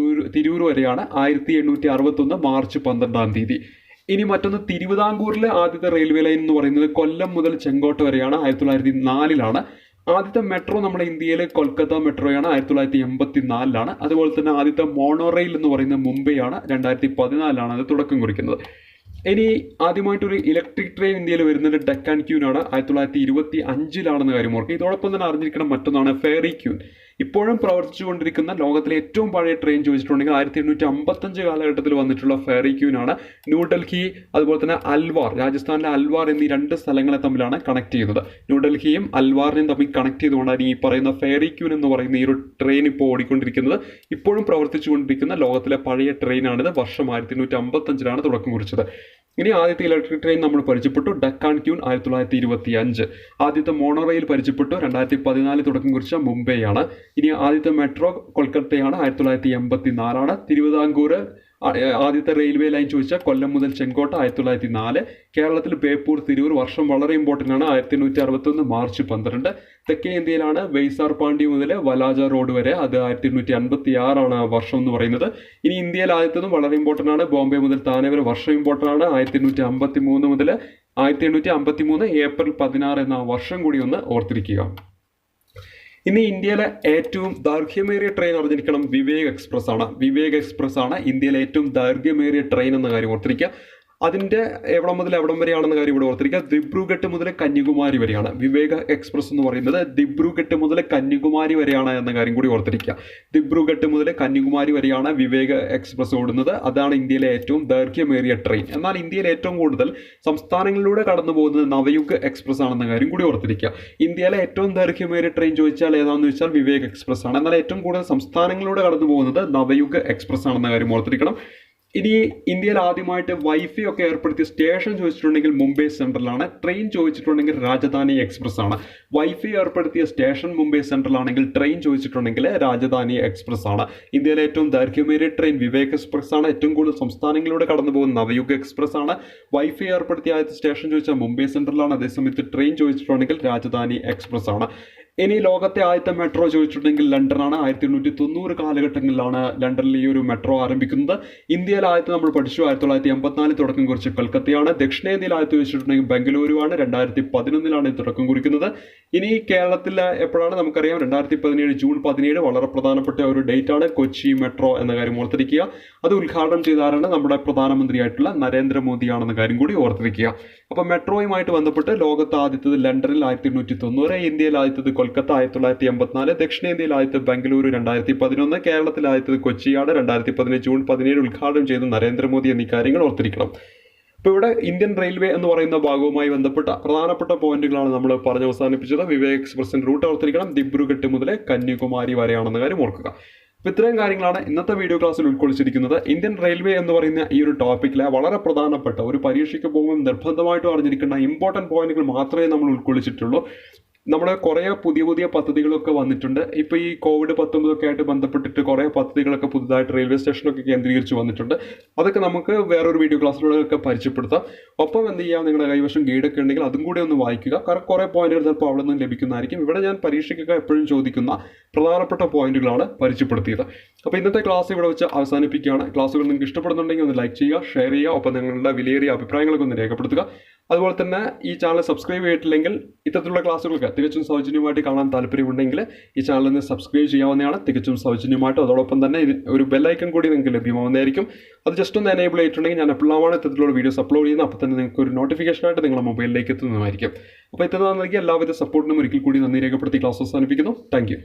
തിരൂർ വരെയാണ് 1861 മാർച്ച് 12-ാം തീയതി. ഇനി മറ്റൊന്ന് തിരുവിതാംകൂറിലെ ആദ്യത്തെ റെയിൽവേ ലൈൻ എന്ന് പറയുന്നത് കൊല്ലം മുതൽ ചെങ്കോട്ട വരെയാണ് 1904-ലാണ്. ആദ്യത്തെ മെട്രോ നമ്മുടെ ഇന്ത്യയിലെ കൊൽക്കത്ത മെട്രോയാണ് 1984-ലാണ്. അതുപോലെ തന്നെ ആദ്യത്തെ മോണോറെയിൽ എന്ന് പറയുന്നത് മുംബൈയാണ് 2014-ലാണ് അത് തുടക്കം കുറിക്കുന്നത്. ഇനി ആദ്യമായിട്ടൊരു ഇലക്ട്രിക് ട്രെയിൻ ഇന്ത്യയിൽ വരുന്നത് ഡെക്കാൻ ക്യൂനാണ് 1925-ലാണെന്ന കാര്യം ഓർക്കുക. ഇതോടൊപ്പം തന്നെ അറിഞ്ഞിരിക്കണം മറ്റൊന്നാണ് ഫെയറി ക്യൂൻ. ഇപ്പോഴും പ്രവർത്തിച്ചുകൊണ്ടിരിക്കുന്ന ലോകത്തിലെ ഏറ്റവും പഴയ ട്രെയിൻ ചോദിച്ചിട്ടുണ്ടെങ്കിൽ 1855 കാലഘട്ടത്തിൽ വന്നിട്ടുള്ള ഫെയറി ക്യൂനാണ്. ന്യൂഡൽഹി അതുപോലെ തന്നെ അൽവാർ, രാജസ്ഥാനിലെ അൽവാർ എന്നീ 2 സ്ഥലങ്ങളെ തമ്മിലാണ് കണക്ട് ചെയ്യുന്നത്. ന്യൂഡൽഹിയും അൽവാറിനെയും തമ്മിൽ കണക്ട് ചെയ്തുകൊണ്ടാണ് ഈ പറയുന്ന ഫെയറി ക്യൂൻ എന്ന് പറയുന്ന ഈ ഒരു ട്രെയിൻ ഇപ്പോൾ ഓടിക്കൊണ്ടിരിക്കുന്നത്. ഇപ്പോഴും പ്രവർത്തിച്ചുകൊണ്ടിരിക്കുന്ന ലോകത്തിലെ പഴയ ട്രെയിനാണിത്. വർഷം 1855-ലാണ് തുടക്കം കുറിച്ചത്. ഇനി ആദ്യത്തെ ഇലക്ട്രിക് ട്രെയിൻ നമ്മൾ പരിചയപ്പെട്ടു ഡെക്കാൻ ക്യൂൻ 1925. ആദ്യത്തെ മോണോറെയിൽ പരിചയപ്പെട്ടു 2014 തുടക്കം കുറിച്ച മുംബൈയാണ്. ഇനി ആദ്യത്തെ മെട്രോ കൊൽക്കത്തയാണ് 1984-ആണ്. തിരുവിതാംകൂർ ആദ്യത്തെ റെയിൽവേ ലൈൻ ചോദിച്ചാൽ കൊല്ലം മുതൽ ചെങ്കോട്ട 1904. കേരളത്തിൽ ബേപ്പൂർ തിരൂർ വർഷം വളരെ ഇമ്പോർട്ടൻ്റ് ആണ് 1861 മാർച്ച് 12. തെക്കേ ഇന്ത്യയിലാണ് വെയ്സാർ പാണ്ഡ്യ മുതൽ വലാജ റോഡ് വരെ, അത് 1856-ആണ് വർഷം എന്ന് പറയുന്നത്. ഇനി ഇന്ത്യയിൽ ആദ്യത്തതും വളരെ ഇമ്പോർട്ടൻ്റ് ആണ് ബോംബെ മുതൽ താനെ വരെ വർഷം ഇമ്പോർട്ടൻ്റ് ആണ് 1853 മുതൽ 1853 ഏപ്രിൽ 16 എന്ന വർഷം കൂടി ഒന്ന് ഓർത്തിരിക്കുക. ഇനി ഇന്ത്യയിലെ ഏറ്റവും ദൈർഘ്യമേറിയ ട്രെയിൻ അറിഞ്ഞിരിക്കണം വിവേക് എക്സ്പ്രസ് ആണ്. വിവേക് എക്സ്പ്രസ് ആണ് ഇന്ത്യയിലെ ഏറ്റവും ദൈർഘ്യമേറിയ ട്രെയിൻ എന്ന കാര്യം ഓർത്തിരിക്കുക. അതിൻ്റെ എവിടം മുതൽ എവിടം വരെയാണെന്ന കാര്യം ഇവിടെ ഓർത്തിരിക്കുക. ദിബ്രുഗഡ് മുതൽ കന്യാകുമാരി വരെയാണ് വിവേക എക്സ്പ്രസ് എന്ന് പറയുന്നത്. ദിബ്രുഗഡ് മുതൽ കന്യാകുമാരി വരെയാണ് എന്ന കാര്യം കൂടി ഓർത്തിരിക്കുക. ദിബ്രുഗഡ് മുതൽ കന്യാകുമാരി വരെയാണ് വിവേക എക്സ്പ്രസ് ഓടുന്നത്. അതാണ് ഇന്ത്യയിലെ ഏറ്റവും ദൈർഘ്യമേറിയ ട്രെയിൻ. എന്നാൽ ഇന്ത്യയിൽ ഏറ്റവും കൂടുതൽ സംസ്ഥാനങ്ങളിലൂടെ കടന്നു പോകുന്നത് നവയുഗ് എക്സ്പ്രസ് ആണെന്ന കാര്യം കൂടി ഓർത്തിരിക്കുക. ഇന്ത്യയിലെ ഏറ്റവും ദൈർഘ്യമേറിയ ട്രെയിൻ ചോദിച്ചാൽ ഏതാണെന്ന് വെച്ചാൽ വിവേക് എക്സ്പ്രസ് ആണ്. എന്നാൽ ഏറ്റവും കൂടുതൽ സംസ്ഥാനങ്ങളിലൂടെ കടന്നു പോകുന്നത് നവയുഗ് എക്സ്പ്രസ് ആണെന്ന കാര്യം ഓർത്തിരിക്കണം. ഇനി ഇന്ത്യയിൽ ആദ്യമായിട്ട് വൈഫൈ ഒക്കെ ഏർപ്പെടുത്തിയ സ്റ്റേഷൻ ചോദിച്ചിട്ടുണ്ടെങ്കിൽ മുംബൈ സെൻട്രലാണ്. ട്രെയിൻ ചോദിച്ചിട്ടുണ്ടെങ്കിൽ രാജധാനി എക്സ്പ്രസ് ആണ്. വൈഫൈ ഏർപ്പെടുത്തിയ സ്റ്റേഷൻ മുംബൈ സെൻട്രൽ ആണെങ്കിൽ ട്രെയിൻ ചോദിച്ചിട്ടുണ്ടെങ്കിൽ രാജധാനി എക്സ്പ്രസ് ആണ്. ഇന്ത്യയിലെ ഏറ്റവും ദൈർഘ്യമേറിയ ട്രെയിൻ വിവേക് എക്സ്പ്രസ് ആണ്. ഏറ്റവും കൂടുതൽ സംസ്ഥാനങ്ങളിലൂടെ കടന്നു പോകുന്ന നവയുഗ് എക്സ്പ്രസ് ആണ്. വൈഫൈ ഏർപ്പെടുത്തിയ ആദ്യത്തെ സ്റ്റേഷൻ ചോദിച്ചാൽ മുംബൈ സെൻട്രലാണ്. അതേസമയത്ത് ട്രെയിൻ ചോദിച്ചിട്ടുണ്ടെങ്കിൽ രാജധാനി എക്സ്പ്രസ് ആണ്. ഇനി ലോകത്തെ ആദ്യത്തെ മെട്രോ ചോദിച്ചിട്ടുണ്ടെങ്കിൽ ലണ്ടനാണ്. 1890 കാലഘട്ടങ്ങളിലാണ് ലണ്ടനിൽ ഈ ഒരു മെട്രോ ആരംഭിക്കുന്നത്. ഇന്ത്യയിൽ ആദ്യത്തെ നമ്മൾ പഠിച്ചു 1984 തുടക്കം കുറിച്ച് കൊൽക്കത്തയാണ്. ദക്ഷിണേന്ത്യയിൽ ആദ്യത്തെ ചോദിച്ചിട്ടുണ്ടെങ്കിൽ ബംഗളൂരുവാണ്. 2011 തുടക്കം കുറിക്കുന്നത്. ഇനി കേരളത്തിൽ എപ്പോഴാണ് നമുക്കറിയാം 2017 ജൂൺ 17 വളരെ പ്രധാനപ്പെട്ട ഒരു ഡേറ്റ് ആണ്. കൊച്ചി മെട്രോ എന്ന കാര്യം ഓർത്തിരിക്കുക. അത് ഉദ്ഘാടനം ചെയ്താരാണ് നമ്മുടെ പ്രധാനമന്ത്രിയായിട്ടുള്ള നരേന്ദ്രമോദിയാണെന്ന കാര്യം കൂടി ഓർത്തിരിക്കുക. അപ്പോൾ മെട്രോയുമായിട്ട് ബന്ധപ്പെട്ട് ലോകത്ത് ആദ്യത്തത് ലണ്ടനിൽ 1890, ഇന്ത്യയിൽ ആദ്യത്തത് കൊൽക്കത്ത 1984, ദക്ഷിണേന്ത്യയിൽ ആദ്യത്തെ ബംഗളൂരു 2011, കേരളത്തിൽ ആദ്യത്തത് കൊച്ചിയാണ് 2017 ജൂൺ 17 ഉദ്ഘാടനം ചെയ്ത നരേന്ദ്രമോദി എന്നീ കാര്യങ്ങൾ ഓർത്തിരിക്കണം. ഇപ്പോൾ ഇവിടെ ഇന്ത്യൻ റെയിൽവേ എന്ന് പറയുന്ന ഭാഗവുമായി ബന്ധപ്പെട്ട പ്രധാനപ്പെട്ട പോയിന്റുകളാണ് നമ്മൾ പറഞ്ഞ് അവസാനിപ്പിച്ചത്. വിവേക് എക്സ്പ്രസിന്റെ റൂട്ട് ഓർത്തിരിക്കണം. ദിബ്രുഗഡ് മുതൽ കന്യാകുമാരി വരെയാണെന്ന കാര്യം ഓർക്കുക. അപ്പോൾ ഇത്രയും കാര്യങ്ങളാണ് ഇന്നത്തെ വീഡിയോ ക്ലാസ്സിൽ ഉൾക്കൊള്ളിച്ചിരിക്കുന്നത്. ഇന്ത്യൻ റെയിൽവേ എന്ന് പറയുന്ന ഈ ഒരു ടോപ്പിക്കിലെ വളരെ പ്രധാനപ്പെട്ട ഒരു പരീക്ഷയ്ക്ക് പോകുമ്പോൾ നിർബന്ധമായിട്ടും അറിഞ്ഞിരിക്കേണ്ട ഇമ്പോർട്ടൻറ്റ് പോയിന്റുകൾ മാത്രമേ നമ്മൾ ഉൾക്കൊള്ളിച്ചിട്ടുള്ളൂ. നമ്മുടെ കുറേ പുതിയ പദ്ധതികളൊക്കെ വന്നിട്ടുണ്ട്. ഇപ്പോൾ ഈ COVID-19 ഒക്കെ ആയിട്ട് ബന്ധപ്പെട്ടിട്ട് കുറേ പദ്ധതികളൊക്കെ പുതുതായിട്ട് റെയിൽവേ സ്റ്റേഷനൊക്കെ കേന്ദ്രീകരിച്ച് വന്നിട്ടുണ്ട്. അതൊക്കെ നമുക്ക് വേറൊരു വീഡിയോ ക്ലാസ്സിലൂടെയൊക്കെ പരിചയപ്പെടുത്താം. ഒപ്പം എന്ത് ചെയ്യാം, നിങ്ങളുടെ കൈവശം ഗൈഡൊക്കെ ഉണ്ടെങ്കിൽ അതും കൂടി ഒന്ന് വായിക്കുക. കാരണം കുറേ പോയിന്റുകൾ ചിലപ്പോൾ അവിടെ നിന്ന് ലഭിക്കുന്നതായിരിക്കും. ഇവിടെ ഞാൻ പരീക്ഷയ്ക്കൊക്കെ എപ്പോഴും ചോദിക്കുന്ന പ്രധാനപ്പെട്ട പോയിന്റുകളാണ് പരിചയപ്പെടുത്തിയത്. അപ്പോൾ ഇന്നത്തെ ക്ലാസ് ഇവിടെ വെച്ച് അവസാനിപ്പിക്കുകയാണ്. ക്ലാസ്സുകൾ നിങ്ങൾക്ക് ഇഷ്ടപ്പെടുന്നുണ്ടെങ്കിൽ ഒന്ന് ലൈക്ക് ചെയ്യുക, ഷെയർ ചെയ്യുക, ഒപ്പം നിങ്ങളുടെ വിലയേറിയ അഭിപ്രായങ്ങളൊക്കെ ഒന്ന് രേഖപ്പെടുത്തുക. അതുപോലെ തന്നെ ഈ ചാനൽ സബ്സ്ക്രൈബ് ചെയ്തിട്ടില്ലെങ്കിൽ ഇത്തരത്തിലുള്ള ക്ലാസ്സുകൾക്ക് തികച്ചും സൗജന്യമായിട്ട് കാണാൻ താല്പര്യമുണ്ടെങ്കിൽ ഈ ചാനലിൽ നിന്ന് സബ്സ്ക്രൈബ് ചെയ്യാവുന്നതാണ്, തികച്ചും സൗജന്യമായിട്ട്. അതോടൊപ്പം തന്നെ ഒരു ബെല്ലൈക്കൺ കൂടി നിങ്ങൾക്ക് ലഭ്യമാവുന്നതായിരിക്കും. അത് ജസ്റ്റ് ഒന്ന് എനേബിൾ ചെയ്തിട്ടുണ്ടെങ്കിൽ ഞാൻ എപ്പോഴാണ് ഇത്തരത്തിലുള്ള വീഡിയോസ് അപ്ലോഡ് ചെയ്യുന്നത് അപ്പോൾ തന്നെ നിങ്ങൾക്ക് ഒരു നോട്ടിഫിക്കേഷനായിട്ട് നിങ്ങളുടെ മൊബൈലിലേക്ക് എത്തുന്നതായിരിക്കും. അപ്പോൾ ഇത്തരം നൽകിയ എല്ലാവിധ സപ്പോർട്ടിനും ഒരിക്കൽ കൂടി നന്ദി രേഖപ്പെടുത്തി ക്ലാസ് അവസാനിപ്പിക്കുന്നു. Thank you.